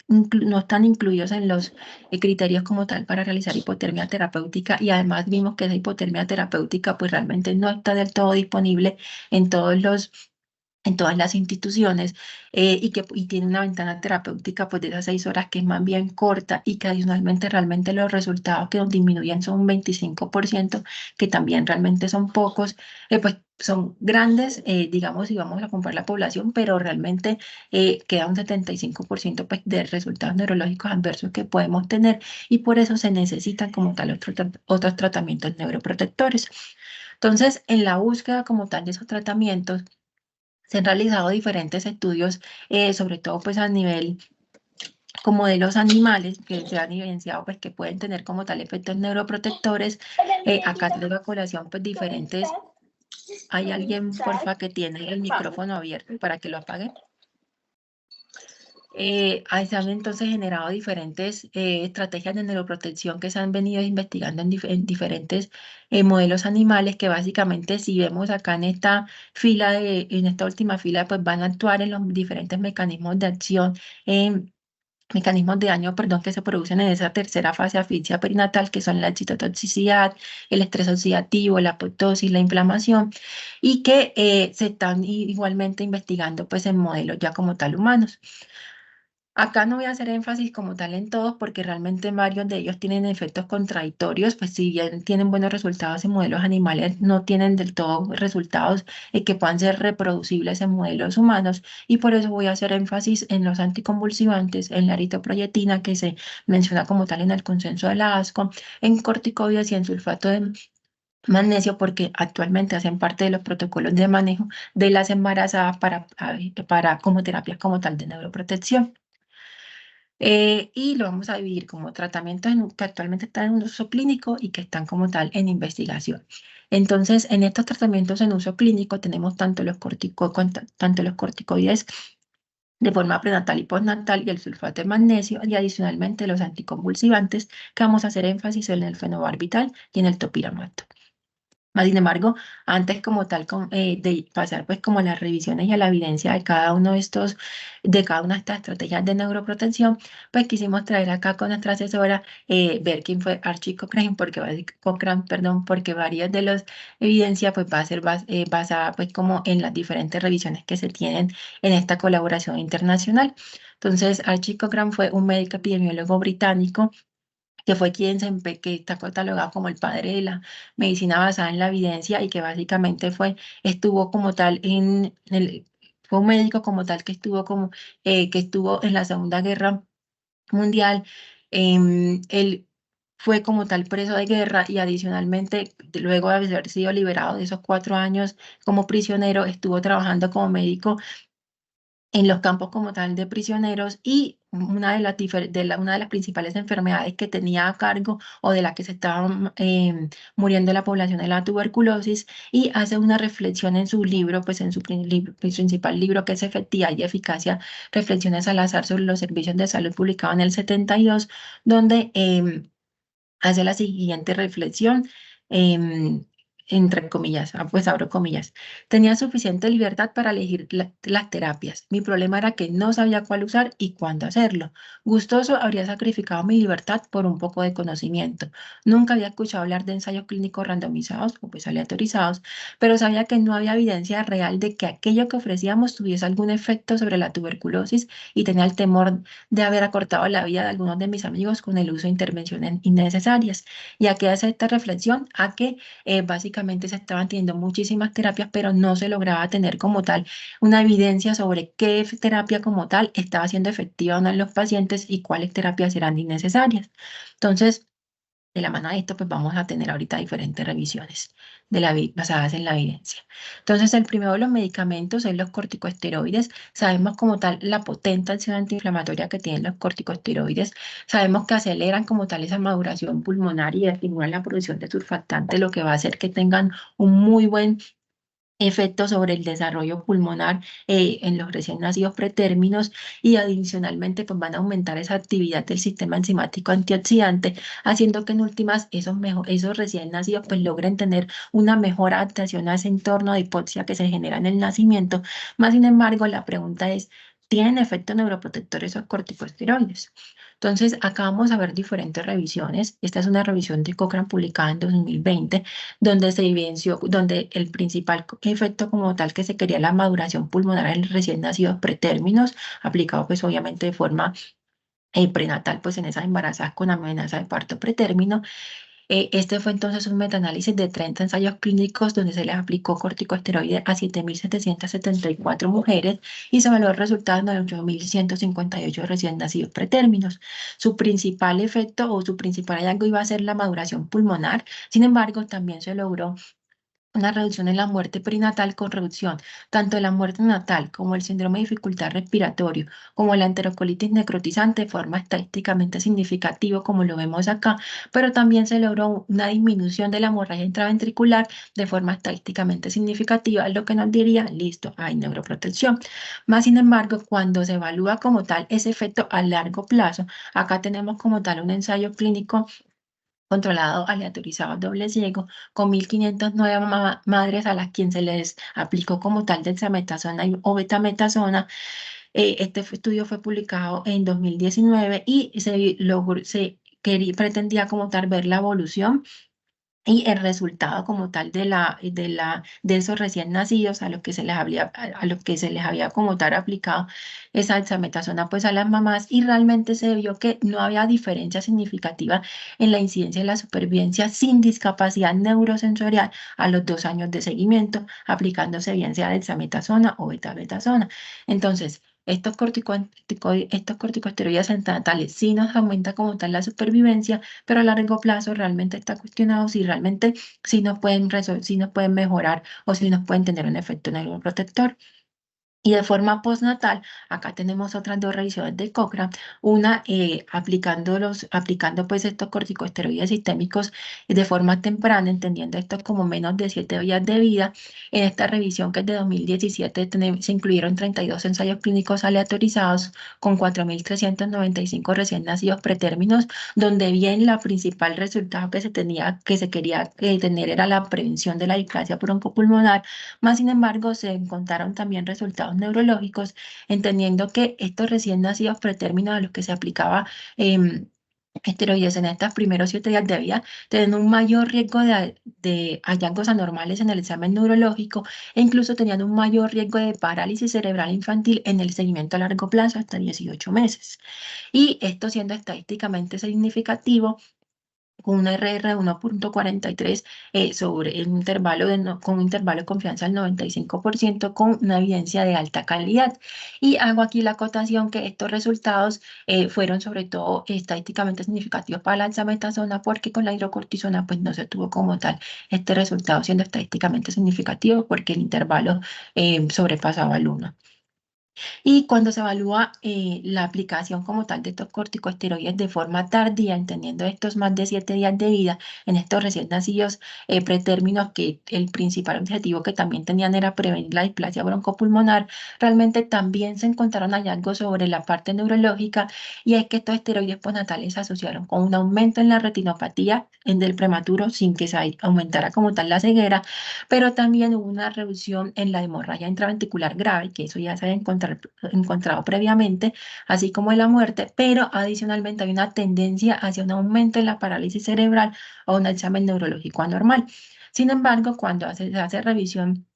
no están incluidos en los criterios como tal para realizar hipotermia terapéutica, y además vimos que esa hipotermia terapéutica pues realmente no está del todo disponible en en todas las instituciones, y tiene una ventana terapéutica pues de esas 6 horas que es más bien corta, y que adicionalmente realmente los resultados que nos disminuyen son un 25%, que también realmente son pocos, pues son grandes, digamos, si vamos a comparar la población, pero realmente queda un 75% pues de resultados neurológicos adversos que podemos tener, y por eso se necesitan como tal otros tratamientos neuroprotectores. Entonces, en la búsqueda como tal de esos tratamientos, se han realizado diferentes estudios, sobre todo pues a nivel como de los animales, que se han evidenciado pues que pueden tener como tal efectos neuroprotectores. Acá traigo a colación pues diferentes. ¿Hay alguien, porfa, que tiene el micrófono abierto para que lo apague? Ahí se han entonces generado diferentes estrategias de neuroprotección que se han venido investigando en diferentes modelos animales, que básicamente, si vemos acá en esta última fila, pues van a actuar en los diferentes mecanismos de acción, mecanismos de daño, perdón, que se producen en esa tercera fase de asfixia perinatal, que son la excitotoxicidad, el estrés oxidativo, la apoptosis, la inflamación, y que se están igualmente investigando pues en modelos ya como tal humanos. Acá no voy a hacer énfasis como tal en todos, porque realmente varios de ellos tienen efectos contradictorios, pues si bien tienen buenos resultados en modelos animales, no tienen del todo resultados que puedan ser reproducibles en modelos humanos, y por eso voy a hacer énfasis en los anticonvulsivantes, en la eritroproyetina, que se menciona como tal en el consenso de la ASCO, en corticoides y en sulfato de magnesio, porque actualmente hacen parte de los protocolos de manejo de las embarazadas para como terapias como tal de neuroprotección. Y lo vamos a dividir como tratamientos que actualmente están en uso clínico y que están como tal en investigación. Entonces, en estos tratamientos en uso clínico tenemos tanto los corticoides de forma prenatal y postnatal y el sulfato de magnesio y adicionalmente los anticonvulsivantes que vamos a hacer énfasis en el fenobarbital y en el topiramato. Más sin embargo, antes como tal de pasar pues como a las revisiones y a la evidencia de cada uno de estos, de cada una de estas estrategias de neuroprotección, pues quisimos traer acá con nuestra asesora, ver quién fue Archie Cochrane, Cochrane, perdón, porque varias de las evidencias pues va a ser basada pues como en las diferentes revisiones que se tienen en esta colaboración internacional. Entonces, Archie Cochrane fue un médico epidemiólogo británico que fue que está catalogado como el padre de la medicina basada en la evidencia y que básicamente estuvo como tal fue un médico como tal que estuvo en la Segunda Guerra Mundial. Él fue como tal preso de guerra y adicionalmente, luego de haber sido liberado de esos 4 años como prisionero, estuvo trabajando como médico en los campos como tal de prisioneros y una de las principales enfermedades que tenía a cargo o de la que se estaba muriendo la población de la tuberculosis y hace una reflexión en su libro, pues en su principal libro que es Efectividad y Eficacia, Reflexiones al azar sobre los servicios de salud publicado en el 72, donde hace la siguiente reflexión, em, entre comillas, pues abro comillas. Tenía suficiente libertad para elegir las terapias. Mi problema era que no sabía cuál usar y cuándo hacerlo. Gustoso habría sacrificado mi libertad por un poco de conocimiento. Nunca había escuchado hablar de ensayos clínicos randomizados o pues aleatorizados, pero sabía que no había evidencia real de que aquello que ofrecíamos tuviese algún efecto sobre la tuberculosis y tenía el temor de haber acortado la vida de algunos de mis amigos con el uso de intervenciones innecesarias. ¿Y a qué hace esta reflexión? A que básicamente se estaban teniendo muchísimas terapias, pero no se lograba tener como tal una evidencia sobre qué terapia como tal estaba siendo efectiva o no en los pacientes y cuáles terapias eran innecesarias. Entonces, de la mano de esto, pues vamos a tener ahorita diferentes revisiones basadas en la evidencia. Entonces, el primero de los medicamentos es los corticosteroides. Sabemos como tal la potente acción antiinflamatoria que tienen los corticosteroides. Sabemos que aceleran como tal esa maduración pulmonar y estimulan la producción de surfactante, lo que va a hacer que tengan un muy buen efectos sobre el desarrollo pulmonar en los recién nacidos pretérminos y adicionalmente pues van a aumentar esa actividad del sistema enzimático antioxidante, haciendo que en últimas esos recién nacidos pues logren tener una mejor adaptación a ese entorno de hipoxia que se genera en el nacimiento. Más sin embargo, la pregunta es, ¿tienen efecto neuroprotector esos corticosteroides? Entonces, acá vamos a ver diferentes revisiones. Esta es una revisión de Cochrane publicada en 2020 donde se evidenció, donde el principal efecto como tal que se quería la maduración pulmonar en recién nacidos pretérminos, aplicado pues obviamente de forma prenatal, pues en esas embarazadas con amenaza de parto pretérmino. Este fue entonces un metaanálisis de 30 ensayos clínicos donde se les aplicó corticosteroides a 7.774 mujeres y se evaluó el resultado de 8.158 recién nacidos pretérminos. Su principal efecto o su principal hallazgo iba a ser la maduración pulmonar. Sin embargo, también se logró una reducción en la muerte perinatal con reducción tanto de la muerte natal como el síndrome de dificultad respiratorio, como la enterocolitis necrotizante de forma estadísticamente significativa, como lo vemos acá, pero también se logró una disminución de la hemorragia intraventricular de forma estadísticamente significativa, lo que nos diría, listo, hay neuroprotección. Más sin embargo, cuando se evalúa como tal ese efecto a largo plazo, acá tenemos como tal un ensayo clínico controlado, aleatorizado, doble ciego, con 1.509 madres a las quienes se les aplicó como tal dexametasona o betametasona. Estudio fue publicado en 2019 y pretendía como tal ver la evolución y el resultado como tal de esos recién nacidos a los que se les había como tal aplicado esa dexametasona pues a las mamás y realmente se vio que no había diferencia significativa en la incidencia de la supervivencia sin discapacidad neurosensorial a los 2 años de seguimiento, aplicándose bien sea dexametasona o betametasona. Entonces, estos corticosteroides antinatales sí nos aumenta como tal la supervivencia, pero a largo plazo realmente está cuestionado si realmente sí nos pueden mejorar o si nos pueden tener un efecto neuroprotector. Y de forma postnatal, acá tenemos otras dos revisiones de Cochrane, una aplicando pues estos corticosteroides sistémicos de forma temprana, entendiendo esto como menos de 7 días de vida. En esta revisión que es de 2017 se incluyeron 32 ensayos clínicos aleatorizados con 4.395 recién nacidos pretérminos, donde bien la principal resultado que se quería tener era la prevención de la displasia broncopulmonar, más sin embargo, se encontraron también resultados neurológicos, entendiendo que estos recién nacidos pretérminos a los que se aplicaba esteroides en estos primeros 7 días de vida tienen un mayor riesgo de hallazgos anormales en el examen neurológico e incluso tenían un mayor riesgo de parálisis cerebral infantil en el seguimiento a largo plazo hasta 18 meses. Y esto siendo estadísticamente significativo, con una RR de 1.43 sobre el intervalo con un intervalo de confianza del 95% con una evidencia de alta calidad. Y hago aquí la acotación que estos resultados fueron sobre todo estadísticamente significativos para la dexametasona porque con la hidrocortisona pues no se tuvo como tal este resultado siendo estadísticamente significativo porque el intervalo sobrepasaba el 1. Y cuando se evalúa la aplicación como tal de estos corticosteroides de forma tardía, entendiendo estos más de 7 días de vida en estos recién nacidos pretérminos, que el principal objetivo que también tenían era prevenir la displasia broncopulmonar, realmente también se encontraron hallazgos sobre la parte neurológica y es que estos esteroides postnatales se asociaron con un aumento en la retinopatía en del prematuro sin que se aumentara como tal la ceguera, pero también hubo una reducción en la hemorragia intraventricular grave, que eso ya se había encontrado previamente, así como en la muerte, pero adicionalmente hay una tendencia hacia un aumento en la parálisis cerebral o un examen neurológico anormal. Sin embargo, cuando se hace revisión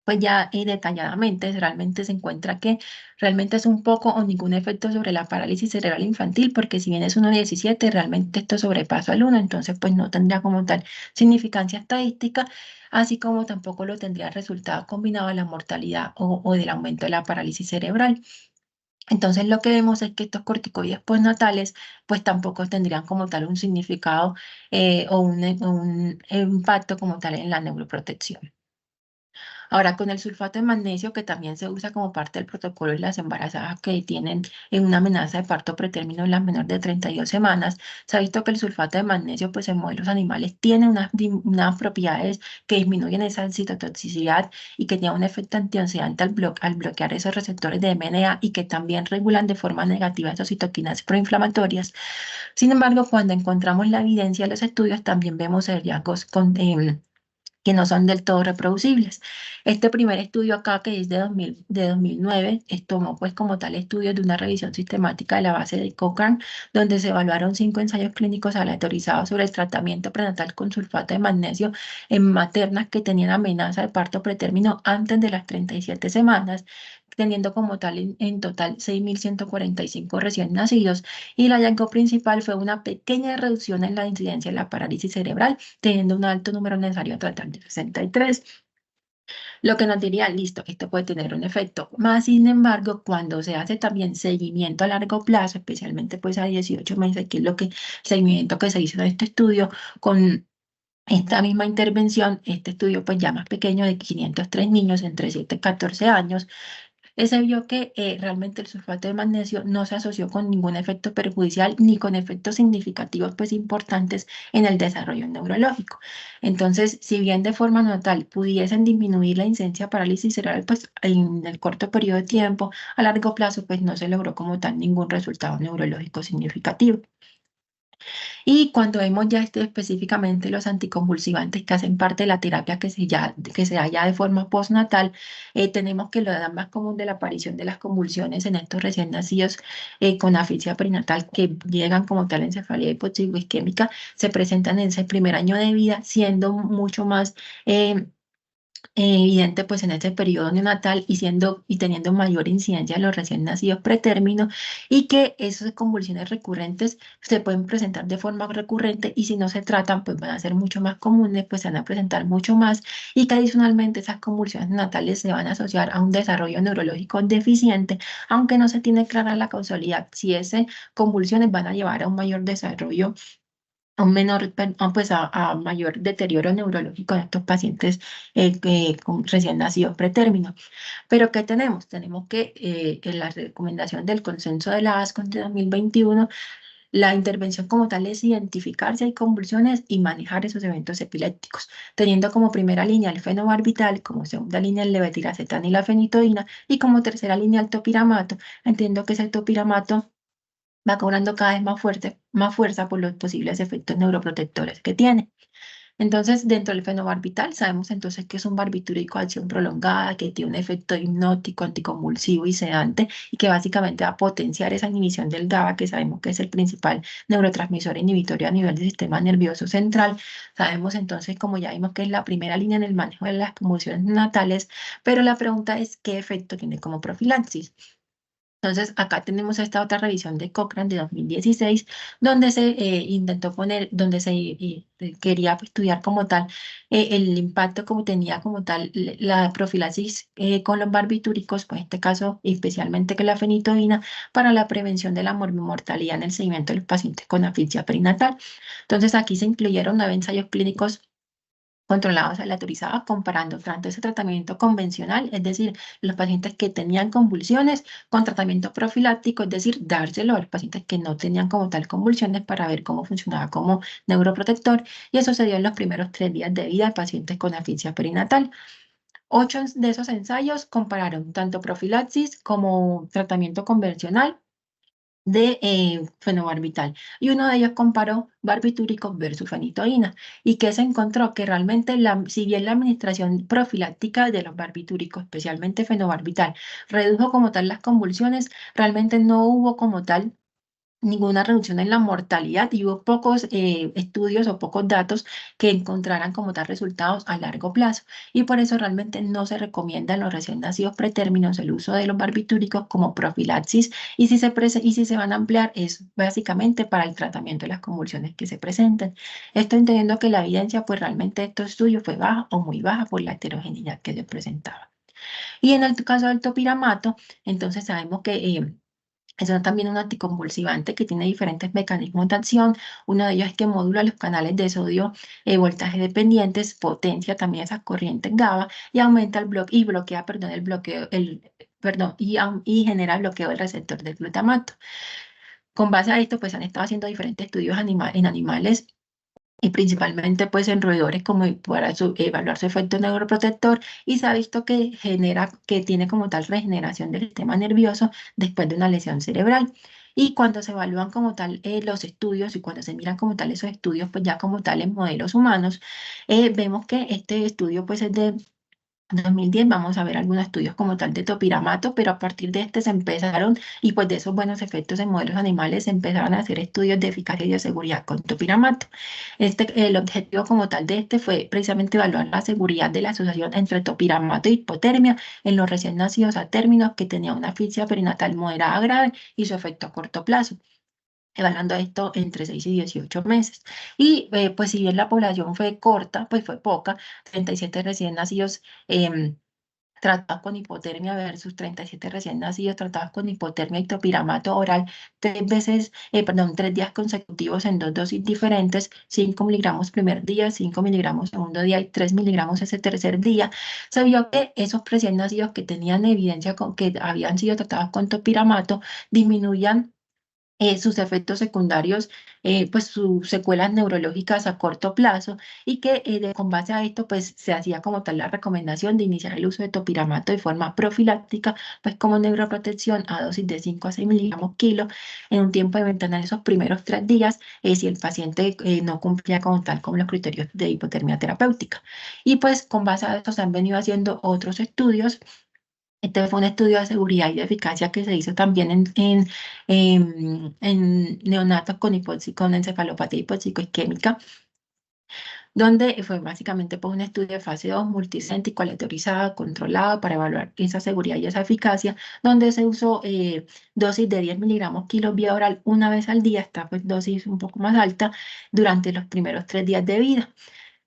pues ya detalladamente realmente se encuentra que realmente es un poco o ningún efecto sobre la parálisis cerebral infantil, porque si bien es 1,17, realmente esto sobrepasa al 1, entonces pues no tendría como tal significancia estadística, así como tampoco lo tendría el resultado combinado de la mortalidad o del aumento de la parálisis cerebral. Entonces lo que vemos es que estos corticoides postnatales pues tampoco tendrían como tal un significado o un impacto como tal en la neuroprotección. Ahora, con el sulfato de magnesio, que también se usa como parte del protocolo en las embarazadas que tienen una amenaza de parto pretérmino en las menores de 32 semanas, se ha visto que el sulfato de magnesio, pues en modelos animales, tiene unas propiedades que disminuyen esa citotoxicidad y que tiene un efecto antioxidante al bloquear esos receptores de MNA y que también regulan de forma negativa esas citoquinas proinflamatorias. Sin embargo, cuando encontramos la evidencia de los estudios, también vemos hallazgos que no son del todo reproducibles. Este primer estudio acá, que es de 2009, tomó pues como tal estudios de una revisión sistemática de la base de Cochrane, donde se evaluaron 5 ensayos clínicos aleatorizados sobre el tratamiento prenatal con sulfato de magnesio en maternas que tenían amenaza de parto pretérmino antes de las 37 semanas, teniendo como tal en total 6.145 recién nacidos, y el hallazgo principal fue una pequeña reducción en la incidencia de la parálisis cerebral, teniendo un alto número necesario a tratar de 63, lo que nos diría, listo, esto puede tener un efecto. Más sin embargo, cuando se hace también seguimiento a largo plazo, especialmente pues a 18 meses, que es lo que seguimiento que se hizo en este estudio, con esta misma intervención, este estudio pues ya más pequeño de 503 niños entre 7 y 14 años, se vio que realmente el sulfato de magnesio no se asoció con ningún efecto perjudicial ni con efectos significativos pues importantes en el desarrollo neurológico. Entonces, si bien de forma natal pudiesen disminuir la incidencia de parálisis cerebral pues en el corto periodo de tiempo, a largo plazo pues no se logró como tal ningún resultado neurológico significativo. Y cuando vemos ya específicamente los anticonvulsivantes que hacen parte de la terapia que se da ya de forma postnatal, tenemos que la edad más común de la aparición de las convulsiones en estos recién nacidos con asfixia perinatal que llegan como tal a encefalía hipoxicoisquémica se presentan en ese primer año de vida, siendo mucho más eh, evidente pues en este periodo neonatal y teniendo mayor incidencia en los recién nacidos pretérminos y que esas convulsiones recurrentes se pueden presentar de forma recurrente y si no se tratan pues van a ser mucho más comunes, pues se van a presentar mucho más y que adicionalmente esas convulsiones neonatales se van a asociar a un desarrollo neurológico deficiente, aunque no se tiene clara la causalidad, si esas convulsiones van a llevar a un mayor desarrollo a un menor, pues a mayor deterioro neurológico de estos pacientes recién nacidos pretérmino. Pero ¿qué tenemos? Tenemos que en la recomendación del consenso de la ASCO de 2021, la intervención como tal es identificar si hay convulsiones y manejar esos eventos epilépticos, teniendo como primera línea el fenobarbital, como segunda línea el levetiracetam y la fenitoína, y como tercera línea el topiramato. Entiendo que ese topiramato va cobrando cada vez más fuerza por los posibles efectos neuroprotectores que tiene. Entonces, dentro del fenobarbital, sabemos entonces que es un barbitúrico de acción prolongada, que tiene un efecto hipnótico, anticonvulsivo y sedante, y que básicamente va a potenciar esa inhibición del GABA, que sabemos que es el principal neurotransmisor inhibitorio a nivel del sistema nervioso central. Sabemos entonces, como ya vimos, que es la primera línea en el manejo de las convulsiones natales, pero la pregunta es, ¿qué efecto tiene como profilaxis? Entonces, acá tenemos esta otra revisión de Cochrane de 2016, donde se intentó poner, donde se quería pues, estudiar como tal el impacto como tenía como tal la profilaxis con los barbitúricos, pues en este caso especialmente que la fenitoína, para la prevención de la mortalidad en el seguimiento de los pacientes con asfixia perinatal. Entonces, aquí se incluyeron 9 ensayos clínicos controlados aleatorizados comparando frente a ese tratamiento convencional, es decir, los pacientes que tenían convulsiones con tratamiento profiláctico, es decir, dárselo a los pacientes que no tenían como tal convulsiones para ver cómo funcionaba como neuroprotector, y eso se dio en los primeros 3 días de vida de pacientes con asfixia perinatal. 8 de esos ensayos compararon tanto profilaxis como tratamiento convencional de fenobarbital. Y uno de ellos comparó barbitúricos versus fenitoína. ¿Y que se encontró? Que realmente, si bien la administración profiláctica de los barbitúricos, especialmente fenobarbital, redujo como tal las convulsiones, realmente no hubo como tal ninguna reducción en la mortalidad y hubo pocos estudios o pocos datos que encontraran como tal resultados a largo plazo. Y por eso realmente no se recomienda en los recién nacidos pretérminos el uso de los barbitúricos como profilaxis, y si se van a emplear es básicamente para el tratamiento de las convulsiones que se presenten. Esto entendiendo que la evidencia pues realmente de estos estudios fue baja o muy baja por la heterogeneidad que se presentaba. Y en el caso del topiramato, entonces sabemos que es también un anticonvulsivante que tiene diferentes mecanismos de acción. Uno de ellos es que modula los canales de sodio voltaje dependientes, potencia también esas corrientes GABA y aumenta y bloquea, perdón, el bloqueo, perdón, y genera bloqueo del receptor del glutamato. Con base a esto, pues han estado haciendo diferentes estudios en animales y principalmente pues en roedores como para evaluar su efecto neuroprotector, y se ha visto que que tiene como tal regeneración del sistema nervioso después de una lesión cerebral. Y cuando se evalúan como tal los estudios y cuando se miran como tal esos estudios, pues ya como tal en modelos humanos, vemos que este estudio pues es de 2010. Vamos a ver algunos estudios como tal de topiramato, pero a partir de este se empezaron, y pues de esos buenos efectos en modelos animales, se empezaron a hacer estudios de eficacia y de seguridad con topiramato. El objetivo como tal de este fue precisamente evaluar la seguridad de la asociación entre topiramato y hipotermia en los recién nacidos a términos que tenían una asfixia perinatal moderada grave y su efecto a corto plazo, evaluando esto entre 6 y 18 meses. Y pues si bien la población fue corta, pues fue poca, 37 recién nacidos tratados con hipotermia versus 37 recién nacidos tratados con hipotermia y topiramato oral 3 días consecutivos en 2 dosis diferentes, 5 miligramos primer día, 5 miligramos segundo día y 3 miligramos ese tercer día. Se vio que esos recién nacidos que tenían evidencia con que habían sido tratados con topiramato disminuían sus efectos secundarios, pues sus secuelas neurológicas a corto plazo, y que con base a esto pues se hacía como tal la recomendación de iniciar el uso de topiramato de forma profiláctica, pues como neuroprotección a dosis de 5 a 6 miligramos kilo en un tiempo de ventana en esos primeros 3 días, si el paciente no cumplía como tal con los criterios de hipotermia terapéutica. Y pues con base a esto se han venido haciendo otros estudios. Este fue un estudio de seguridad y de eficacia que se hizo también en neonatos con encefalopatía hipoxicoisquémica, donde fue básicamente pues, un estudio de fase 2 multicéntrico, aleatorizado, controlado para evaluar esa seguridad y esa eficacia, donde se usó dosis de 10 miligramos kilo vía oral una vez al día, esta pues, dosis un poco más alta, durante los primeros 3 días de vida.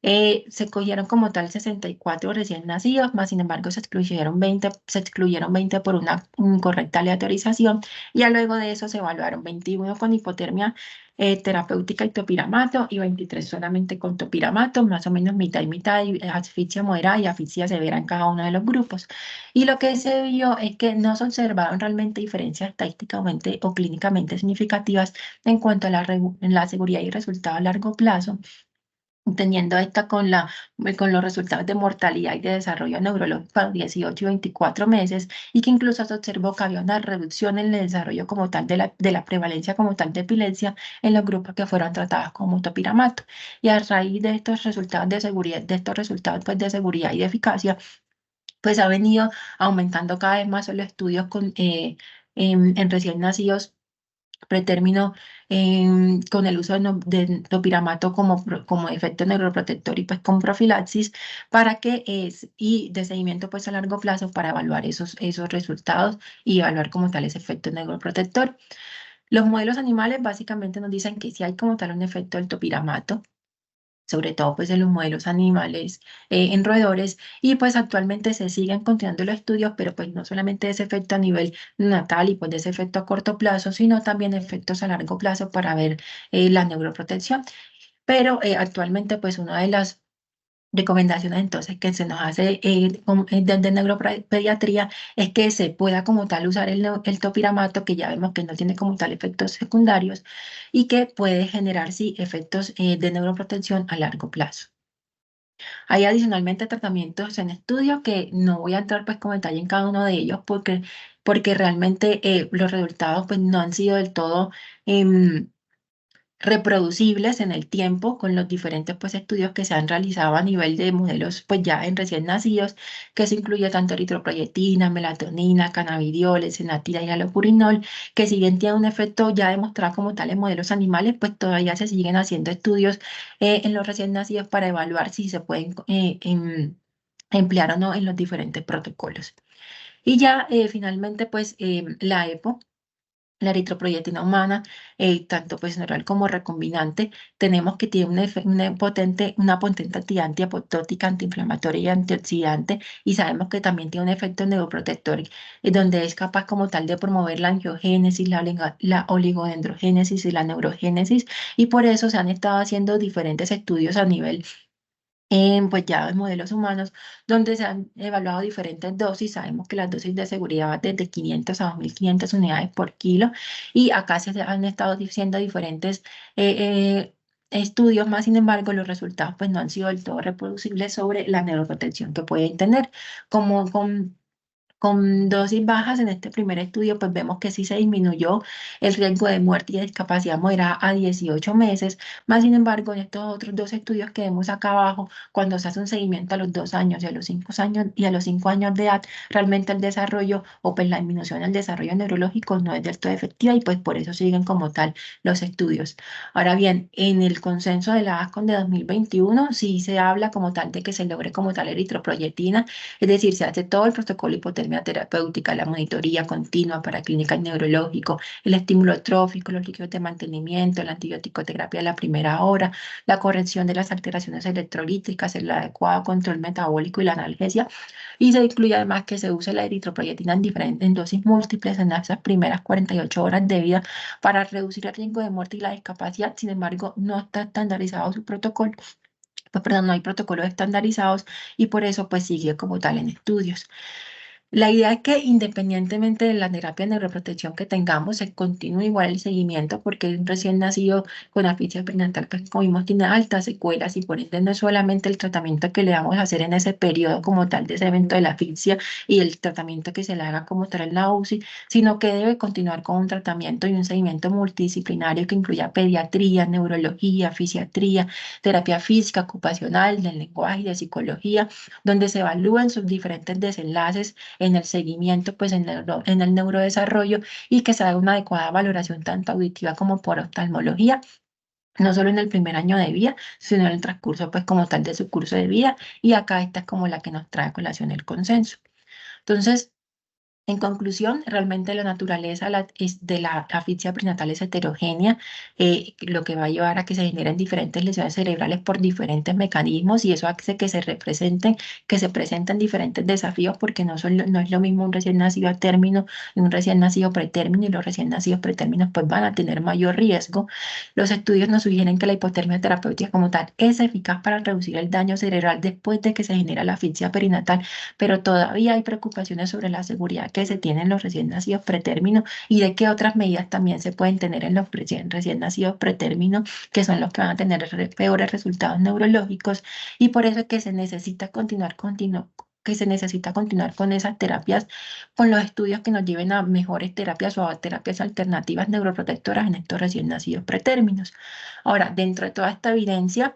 Se cogieron como tal 64 recién nacidos, más sin embargo se excluyeron 20 por una incorrecta aleatorización y ya luego de eso se evaluaron 21 con hipotermia terapéutica y topiramato y 23 solamente con topiramato, más o menos mitad y mitad, y asfixia moderada y asfixia severa en cada uno de los grupos. Y lo que se vio es que no se observaron realmente diferencias estadísticamente o clínicamente significativas en cuanto a en la seguridad y resultados a largo plazo, teniendo esta con los resultados de mortalidad y de desarrollo neurológico a los 18 y 24 meses, y que incluso se observó que había una reducción en el desarrollo como tal de la prevalencia como tal de epilepsia en los grupos que fueron tratados con topiramato. Y a raíz de estos resultados de seguridad, de estos resultados pues, de seguridad y de eficacia, pues ha venido aumentando cada vez más los estudios en recién nacidos pretérmino con el uso de topiramato como efecto neuroprotector y pues con profilaxis para que es y de seguimiento pues a largo plazo para evaluar esos resultados y evaluar como tal ese efecto neuroprotector. Los modelos animales básicamente nos dicen que sí hay como tal un efecto del topiramato, sobre todo pues en los modelos animales en roedores, y pues actualmente se siguen continuando los estudios, pero pues no solamente ese efecto a nivel natal y pues de ese efecto a corto plazo, sino también efectos a largo plazo para ver la neuroprotección. Pero actualmente pues una de las recomendaciones entonces que se nos hace desde neuropediatría es que se pueda como tal usar el topiramato, que ya vemos que no tiene como tal efectos secundarios y que puede generar sí efectos de neuroprotección a largo plazo. Hay adicionalmente tratamientos en estudio que no voy a entrar pues con detalle en cada uno de ellos porque realmente los resultados pues no han sido del todo em, reproducibles en el tiempo con los diferentes pues, estudios que se han realizado a nivel de modelos pues ya en recién nacidos, que se incluye tanto eritroproyectina, melatonina, cannabidiol, senatida y halopurinol, que si bien tiene un efecto ya demostrado como tal en modelos animales, pues todavía se siguen haciendo estudios en los recién nacidos para evaluar si se pueden emplear o no en los diferentes protocolos. Y ya finalmente pues la EPO, la eritroproyectina humana, tanto pues oral como recombinante, tenemos que tiene una potente actividad antiapoptótica, antiinflamatoria y antioxidante, y sabemos que también tiene un efecto neuroprotector, donde es capaz como tal de promover la angiogénesis, la oligodendrogénesis y la neurogénesis, y por eso se han estado haciendo diferentes estudios a nivel pues ya en modelos humanos, donde se han evaluado diferentes dosis. Sabemos que las dosis de seguridad van desde 500 a 2500 unidades por kilo, y acá se han estado diciendo diferentes estudios, más sin embargo, los resultados pues no han sido del todo reproducibles sobre la neuroprotección que pueden tener. Como con dosis bajas en este primer estudio, pues vemos que sí se disminuyó el riesgo de muerte y de discapacidad moderada a 18 meses. Más sin embargo, en estos otros dos estudios que vemos acá abajo, cuando se hace un seguimiento a los 2 años y a los 5 años y a los 5 años de edad, realmente el desarrollo o pues la disminución del desarrollo neurológico no es del todo efectiva, y pues por eso siguen como tal los estudios. Ahora bien, en el consenso de la ASCON de 2021 sí se habla como tal de que se logre como tal eritroproyectina, es decir, se hace todo el protocolo de hipotermia terapéutica, la monitoría continua para clínicas neurológico, el estímulo trófico, los líquidos de mantenimiento, la antibiótico-terapia a la primera hora, la corrección de las alteraciones electrolíticas, el adecuado control metabólico y la analgesia. Y se incluye además que se use la eritroproyectina en dosis múltiples en esas primeras 48 horas de vida para reducir el riesgo de muerte y la discapacidad. Sin embargo, no está estandarizado su protocolo, pues perdón, no hay protocolos estandarizados, y por eso pues sigue como tal en estudios. La idea es que independientemente de la terapia de neuroprotección que tengamos, se continúe igual el seguimiento, porque un recién nacido con asfixia perinatal, pues como vimos, tiene altas secuelas, y por ende no es solamente el tratamiento que le vamos a hacer en ese periodo como tal de ese evento de la asfixia y el tratamiento que se le haga como tal en la UCI, sino que debe continuar con un tratamiento y un seguimiento multidisciplinario que incluya pediatría, neurología, fisiatría, terapia física, ocupacional, del lenguaje y de psicología, donde se evalúen sus diferentes desenlaces en el seguimiento, pues en el neurodesarrollo, y que se haga una adecuada valoración tanto auditiva como por oftalmología, no solo en el primer año de vida, sino en el transcurso pues como tal de su curso de vida, y acá esta es como la que nos trae a colación el consenso. Entonces, En conclusión, realmente la naturaleza de la asfixia perinatal es heterogénea, lo que va a llevar a que se generen diferentes lesiones cerebrales por diferentes mecanismos y eso hace que que se presenten diferentes desafíos porque no es lo mismo un recién nacido a término y un recién nacido pretérmino y los recién nacidos pretérminos pues van a tener mayor riesgo. Los estudios nos sugieren que la hipotermia terapéutica como tal es eficaz para reducir el daño cerebral después de que se genera la asfixia perinatal, pero todavía hay preocupaciones sobre la seguridad que se tiene en los recién nacidos pretérminos y de qué otras medidas también se pueden tener en los recién nacidos pretérminos, que son los que van a tener peores resultados neurológicos, y por eso es que se necesita que se necesita continuar con esas terapias, con los estudios que nos lleven a mejores terapias o a terapias alternativas neuroprotectoras en estos recién nacidos pretérminos. Ahora, dentro de toda esta evidencia,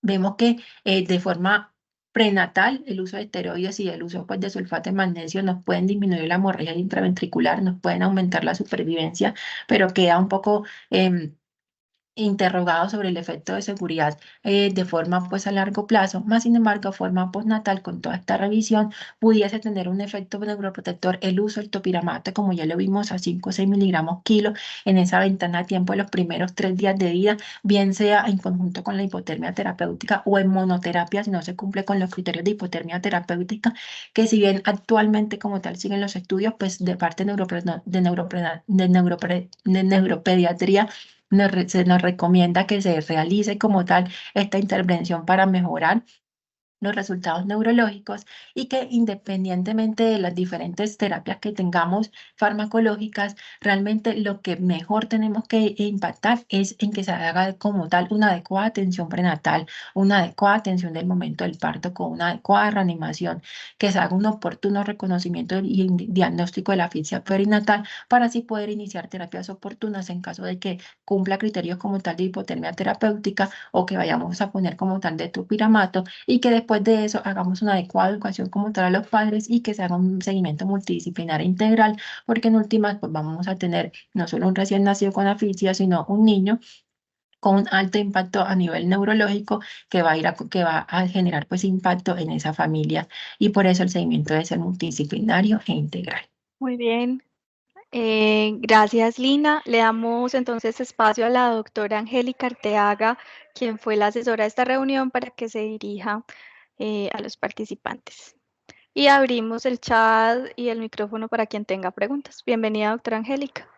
vemos que de forma prenatal el uso de esteroides y el uso pues, de sulfato de magnesio nos pueden disminuir la hemorragia intraventricular, nos pueden aumentar la supervivencia, pero queda un poco interrogado sobre el efecto de seguridad de forma pues a largo plazo, más sin embargo, a forma postnatal, con toda esta revisión, pudiese tener un efecto neuroprotector el uso del topiramato, como ya lo vimos, a 5 o 6 miligramos kilo en esa ventana de tiempo de los primeros 3 días de vida, bien sea en conjunto con la hipotermia terapéutica o en monoterapia, si no se cumple con los criterios de hipotermia terapéutica, que si bien actualmente como tal siguen los estudios, pues de parte de neuropediatría, se nos recomienda que se realice como tal esta intervención para mejorar los resultados neurológicos y que independientemente de las diferentes terapias que tengamos farmacológicas, realmente lo que mejor tenemos que impactar es en que se haga como tal una adecuada atención prenatal, una adecuada atención del momento del parto con una adecuada reanimación, que se haga un oportuno reconocimiento y diagnóstico de la asfixia perinatal para así poder iniciar terapias oportunas en caso de que cumpla criterios como tal de hipotermia terapéutica o que vayamos a poner como tal de topiramato y que después de eso hagamos una adecuada educación como tal a los padres y que se haga un seguimiento multidisciplinar e integral, porque en últimas pues vamos a tener no solo un recién nacido con asfixia, sino un niño con un alto impacto a nivel neurológico que va a generar pues impacto en esa familia y por eso el seguimiento debe ser multidisciplinario e integral. Muy bien. Gracias, Lina. Le damos entonces espacio a la doctora Angélica Arteaga, quien fue la asesora de esta reunión, para que se dirija a los participantes. Y abrimos el chat y el micrófono para quien tenga preguntas. Bienvenida, doctora Angélica.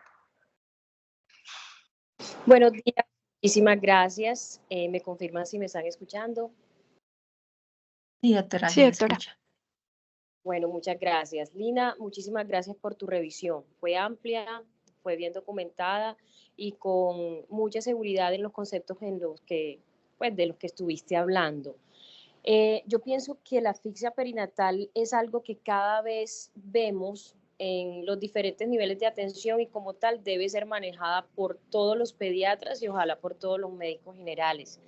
Buenos días, muchísimas gracias. ¿Me confirman si me están escuchando? Sí, doctora, Sí, doctora. escucha. Bueno, muchas gracias. Lina, muchísimas gracias por tu revisión. Fue amplia, fue bien documentada y con mucha seguridad en los conceptos en los que, pues, de los que estuviste hablando. Yo pienso que la asfixia perinatal es algo que cada vez vemos en los diferentes niveles de atención y como tal debe ser manejada por todos los pediatras y ojalá por todos los médicos generales.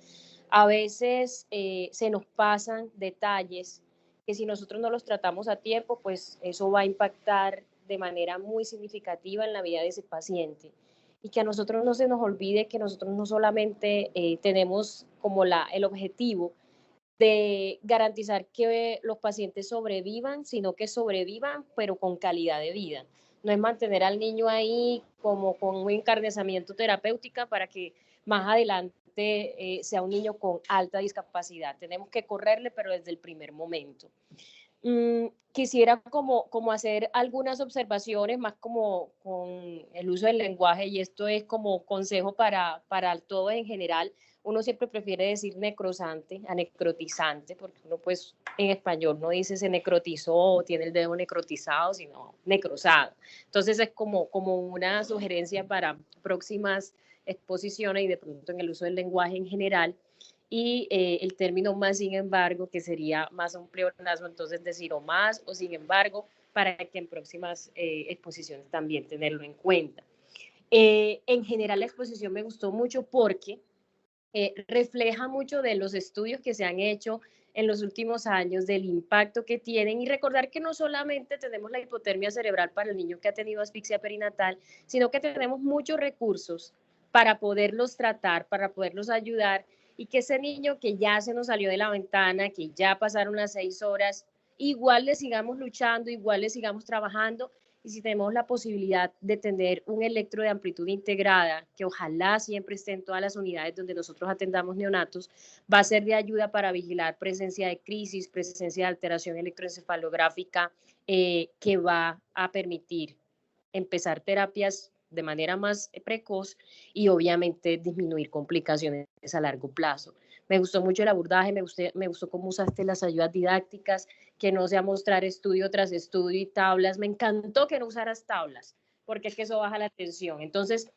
A veces se nos pasan detalles que si nosotros no los tratamos a tiempo, pues eso va a impactar de manera muy significativa en la vida de ese paciente. Y que a nosotros no se nos olvide que nosotros no solamente tenemos como el objetivo de garantizar que los pacientes sobrevivan, sino que sobrevivan, pero con calidad de vida. No es mantener al niño ahí como con un encarnizamiento terapéutica para que más adelante sea un niño con alta discapacidad. Tenemos que correrle, pero desde el primer momento. Quisiera como hacer algunas observaciones más como con el uso del lenguaje y esto es como consejo para todo en general. Uno siempre prefiere decir necrosante a necrotizante porque uno pues en español no dice se necrotizó o tiene el dedo necrotizado, sino necrosado. Entonces es como una sugerencia para próximas exposiciones y de pronto en el uso del lenguaje en general y el término más sin embargo, que sería más un pleonasmo, entonces decir o más o sin embargo, para que en próximas exposiciones también tenerlo en cuenta. En general la exposición me gustó mucho porque refleja mucho de los estudios que se han hecho en los últimos años, del impacto que tienen y recordar que no solamente tenemos la hipotermia cerebral para el niño que ha tenido asfixia perinatal, sino que tenemos muchos recursos para poderlos tratar, para poderlos ayudar y que ese niño que ya se nos salió de la ventana, que ya pasaron las 6 horas, igual le sigamos luchando, igual le sigamos trabajando. Y si tenemos la posibilidad de tener un electro de amplitud integrada, que ojalá siempre esté en todas las unidades donde nosotros atendamos neonatos, va a ser de ayuda para vigilar presencia de crisis, presencia de alteración electroencefalográfica, que va a permitir empezar terapias de manera más precoz y obviamente disminuir complicaciones a largo plazo. Me gustó mucho el abordaje, me gustó cómo usaste las ayudas didácticas, que no sea mostrar estudio tras estudio y tablas. Me encantó que no usaras tablas, porque es que eso baja la atención. Entonces,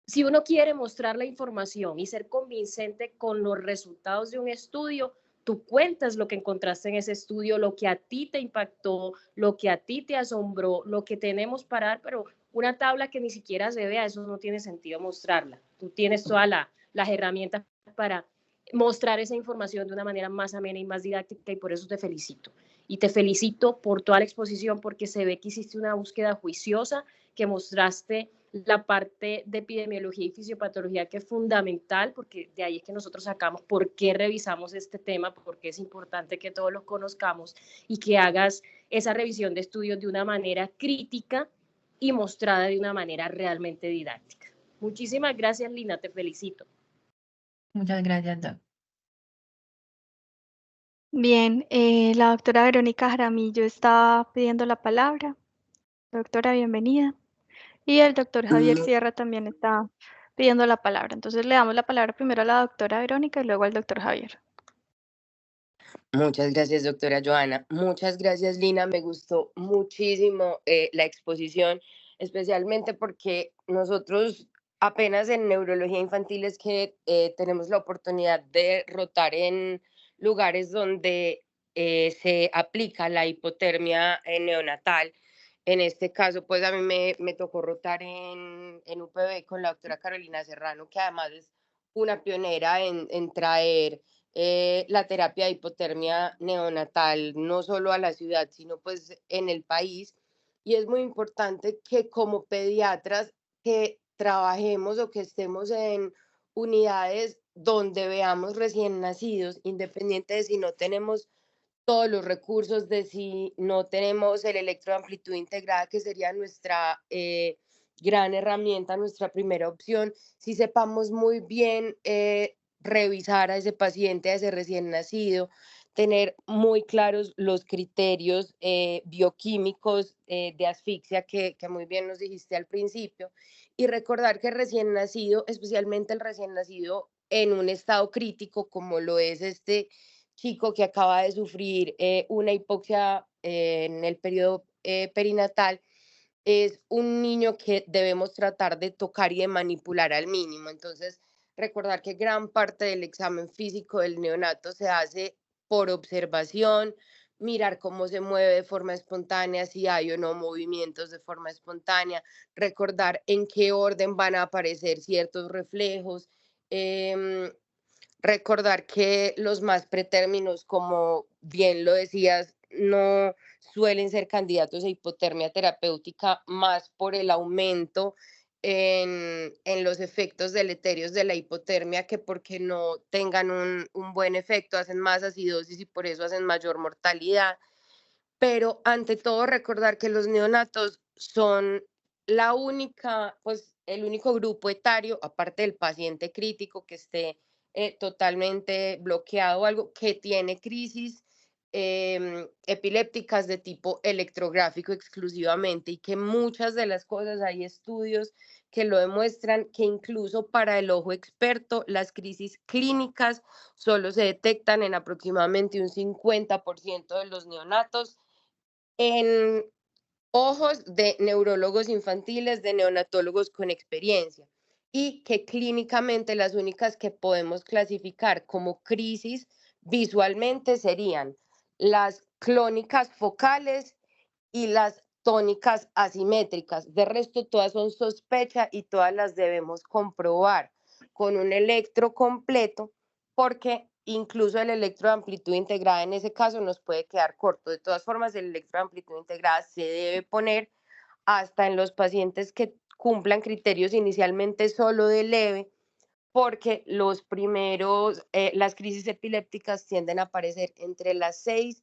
si uno quiere mostrar la información y ser convincente con los resultados de un estudio, tú cuentas lo que encontraste en ese estudio, lo que a ti te impactó, lo que a ti te asombró, lo que tenemos para dar, pero una tabla que ni siquiera se vea, eso no tiene sentido mostrarla. Tú tienes todas las herramientas para mostrar esa información de una manera más amena y más didáctica, y por eso te felicito. Y te felicito por toda la exposición, porque se ve que hiciste una búsqueda juiciosa, que mostraste la parte de epidemiología y fisiopatología, que es fundamental, porque de ahí es que nosotros sacamos por qué revisamos este tema, porque es importante que todos los conozcamos, y que hagas esa revisión de estudios de una manera crítica y mostrada de una manera realmente didáctica. Muchísimas gracias, Lina, te felicito. Muchas gracias, Doc. Bien, la doctora Verónica Jaramillo está pidiendo la palabra. Doctora, bienvenida. Y el doctor Javier Sierra también está pidiendo la palabra. Entonces le damos la palabra primero a la doctora Verónica y luego al doctor Javier. Muchas gracias, doctora Joana. Muchas gracias, Lina. Me gustó muchísimo la exposición, especialmente porque nosotros apenas en neurología infantil es que tenemos la oportunidad de rotar en lugares donde se aplica la hipotermia neonatal. En este caso, pues a mí me tocó rotar en UPB con la doctora Carolina Serrano, que además es una pionera en traer la terapia de hipotermia neonatal, no solo a la ciudad, sino pues en el país. Y es muy importante que como pediatras que trabajemos o que estemos en unidades donde veamos recién nacidos, independiente de si no tenemos todos los recursos, de si no tenemos el electro de amplitud integrada, que sería nuestra gran herramienta, nuestra primera opción, si sepamos muy bien revisar a ese paciente, a ese recién nacido, tener muy claros los criterios bioquímicos de asfixia que muy bien nos dijiste al principio, y recordar que el recién nacido, especialmente el recién nacido en un estado crítico como lo es este chico que acaba de sufrir una hipoxia en el periodo perinatal, es un niño que debemos tratar de tocar y de manipular al mínimo. Entonces, recordar que gran parte del examen físico del neonato se hace por observación, mirar cómo se mueve de forma espontánea, si hay o no movimientos de forma espontánea, recordar en qué orden van a aparecer ciertos reflejos. Recordar que los más pretérminos, como bien lo decías, no suelen ser candidatos a hipotermia terapéutica más por el aumento en los efectos deleterios de la hipotermia que porque no tengan un buen efecto, hacen más acidosis y por eso hacen mayor mortalidad. Pero ante todo recordar que los neonatos son el único grupo etario, aparte del paciente crítico que esté totalmente bloqueado o algo, que tiene crisis epilépticas de tipo electrográfico exclusivamente, y que muchas de las cosas, hay estudios que lo demuestran, que incluso para el ojo experto las crisis clínicas solo se detectan en aproximadamente un 50% de los neonatos, en ojos de neurólogos infantiles, de neonatólogos con experiencia, y que clínicamente las únicas que podemos clasificar como crisis visualmente serían las clónicas focales y las tónicas asimétricas. De resto, todas son sospecha y todas las debemos comprobar con un electro completo, porque incluso el electro de amplitud integrada en ese caso nos puede quedar corto. De todas formas, el electro de amplitud integrada se debe poner hasta en los pacientes que cumplan criterios inicialmente solo de leve, porque las crisis epilépticas tienden a aparecer entre las 6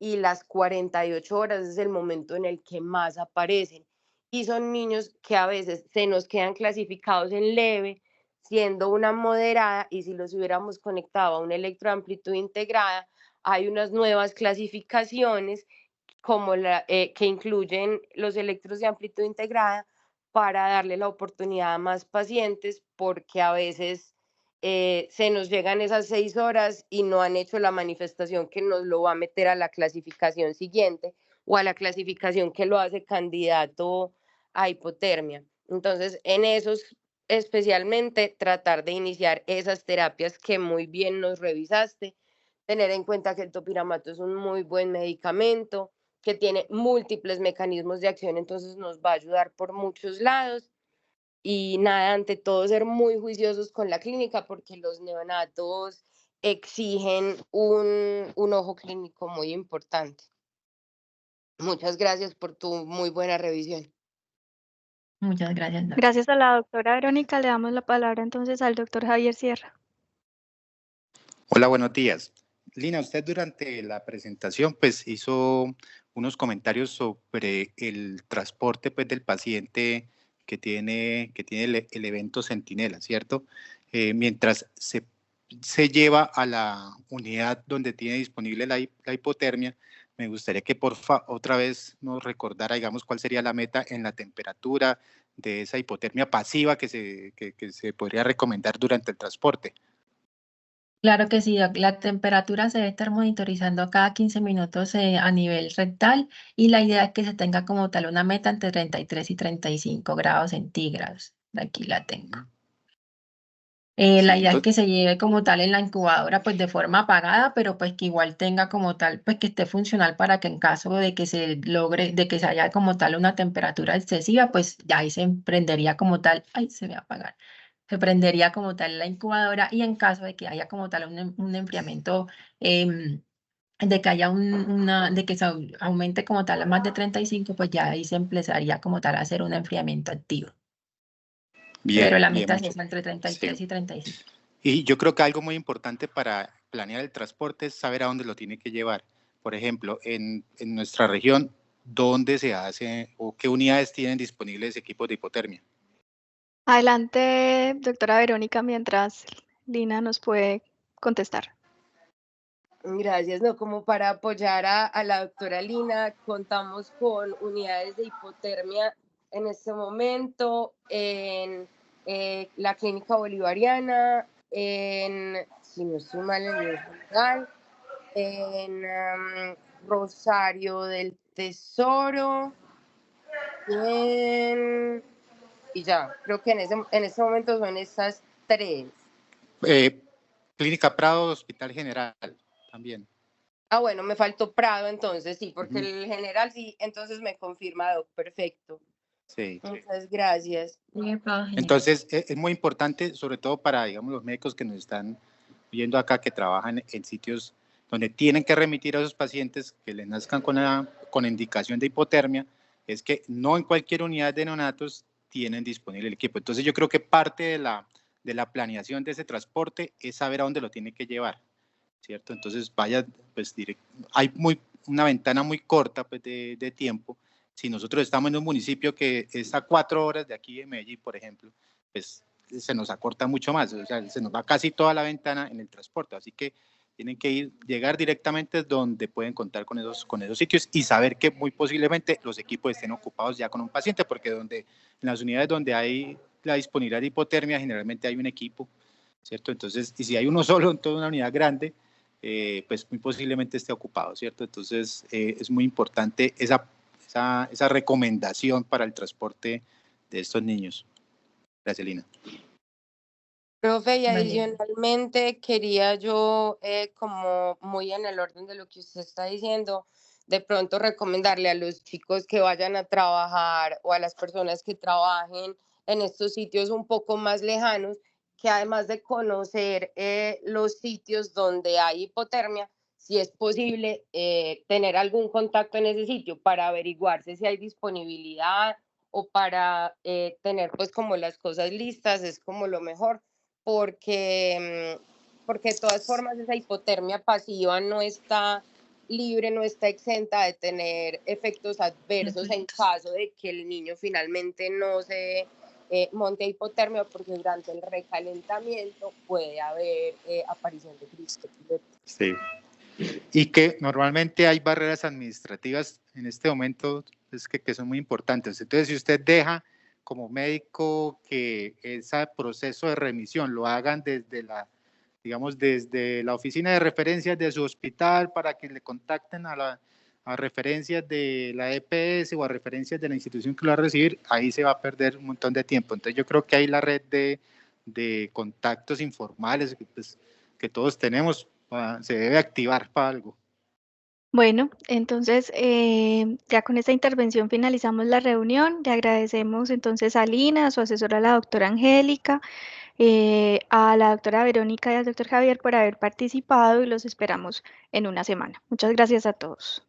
y las 48 horas es el momento en el que más aparecen. Y son niños que a veces se nos quedan clasificados en leve, siendo una moderada, y si los hubiéramos conectado a una electroamplitud integrada, hay unas nuevas clasificaciones como que incluyen los electros de amplitud integrada para darle la oportunidad a más pacientes, porque a veces se nos llegan esas 6 horas y no han hecho la manifestación que nos lo va a meter a la clasificación siguiente o a la clasificación que lo hace candidato a hipotermia. Entonces, en esos especialmente tratar de iniciar esas terapias que muy bien nos revisaste, tener en cuenta que el topiramato es un muy buen medicamento, que tiene múltiples mecanismos de acción, entonces nos va a ayudar por muchos lados. Y nada, ante todo ser muy juiciosos con la clínica porque los neonatos exigen un ojo clínico muy importante. Muchas gracias por tu muy buena revisión. Muchas gracias, doctor. Gracias a la doctora Verónica. Le damos la palabra entonces al doctor Javier Sierra. Hola, buenos días. Lina, usted durante la presentación pues hizo unos comentarios sobre el transporte pues del paciente que tiene el evento centinela, ¿cierto? Mientras se lleva a la unidad donde tiene disponible la hipotermia, me gustaría que porfa otra vez nos recordara, digamos, cuál sería la meta en la temperatura de esa hipotermia pasiva que se podría recomendar durante el transporte. Claro que sí, Doc. La temperatura se debe estar monitorizando cada 15 minutos a nivel rectal y la idea es que se tenga como tal una meta entre 33 y 35 grados centígrados. Aquí la tengo. La Sí, idea es que se lleve como tal en la incubadora pues de forma apagada, pero pues que igual tenga como tal, pues que esté funcional para que en caso de que se logre, de que se haya como tal una temperatura excesiva, pues ya ahí se prendería como tal, ay, se me va a apagar, se prendería como tal la incubadora y en caso de que haya como tal un enfriamiento, de que haya de que se aumente como tal a más de 35, pues ya ahí se empezaría como tal a hacer un enfriamiento activo. Pero bien, la bien, meta mucho. es entre 33 Sí. y 35. Y yo creo que algo muy importante para planear el transporte es saber a dónde lo tiene que llevar. Por ejemplo, en nuestra región, ¿dónde se hace o qué unidades tienen disponibles equipos de hipotermia? Adelante, doctora Verónica, mientras Lina nos puede contestar. Gracias, no, como para apoyar a la doctora Lina, contamos con unidades de hipotermia en este momento en la Clínica Bolivariana, si no estoy mal, en el General, en Rosario del Tesoro, y ya, creo que en ese momento son estas 3. Clínica Prado, Hospital General, también. Ah, bueno, me faltó Prado entonces, sí, porque Ujú. el general sí, entonces me confirma, Doc, perfecto. Sí. Muchas gracias. Entonces, es muy importante, sobre todo para, digamos, los médicos que nos están viendo acá, que trabajan en sitios donde tienen que remitir a esos pacientes que les nazcan con indicación de hipotermia, es que no en cualquier unidad de neonatos tienen disponible el equipo. Entonces, yo creo que parte de la planeación de ese transporte es saber a dónde lo tiene que llevar, ¿cierto? Entonces, vaya, pues, hay una ventana muy corta pues, de tiempo. Si nosotros estamos en un municipio que está a 4 horas de aquí de Medellín, por ejemplo, pues se nos acorta mucho más, o sea, se nos va casi toda la ventana en el transporte, así que tienen que llegar directamente donde pueden contar con esos sitios y saber que muy posiblemente los equipos estén ocupados ya con un paciente, porque en las unidades donde hay la disponibilidad de hipotermia generalmente hay un equipo, ¿cierto? Entonces, y si hay uno solo en toda una unidad grande, pues muy posiblemente esté ocupado, ¿cierto? Entonces, es muy importante esa recomendación para el transporte de estos niños. Gracias, Lina. Profe, y Vale. adicionalmente quería yo, como muy en el orden de lo que usted está diciendo, de pronto recomendarle a los chicos que vayan a trabajar o a las personas que trabajen en estos sitios un poco más lejanos, que además de conocer los sitios donde hay hipotermia, si es posible tener algún contacto en ese sitio para averiguarse si hay disponibilidad o para tener pues como las cosas listas, es como lo mejor porque de todas formas esa hipotermia pasiva no está libre, no está exenta de tener efectos adversos en caso de que el niño finalmente no se monte a hipotermia, porque durante el recalentamiento puede haber aparición de crisis epiléptica. Sí. Y que normalmente hay barreras administrativas en este momento pues, que son muy importantes. Entonces, si usted deja como médico que ese proceso de remisión lo hagan desde la, digamos, desde la oficina de referencias de su hospital para que le contacten a referencias de la EPS o a referencias de la institución que lo va a recibir, ahí se va a perder un montón de tiempo. Entonces, yo creo que hay la red de contactos informales pues, que todos tenemos, se debe activar para algo. Bueno, entonces ya con esta intervención finalizamos la reunión. Le agradecemos entonces a Lina, a su asesora, la doctora Angélica, a la doctora Verónica y al doctor Javier por haber participado y los esperamos en una semana. Muchas gracias a todos.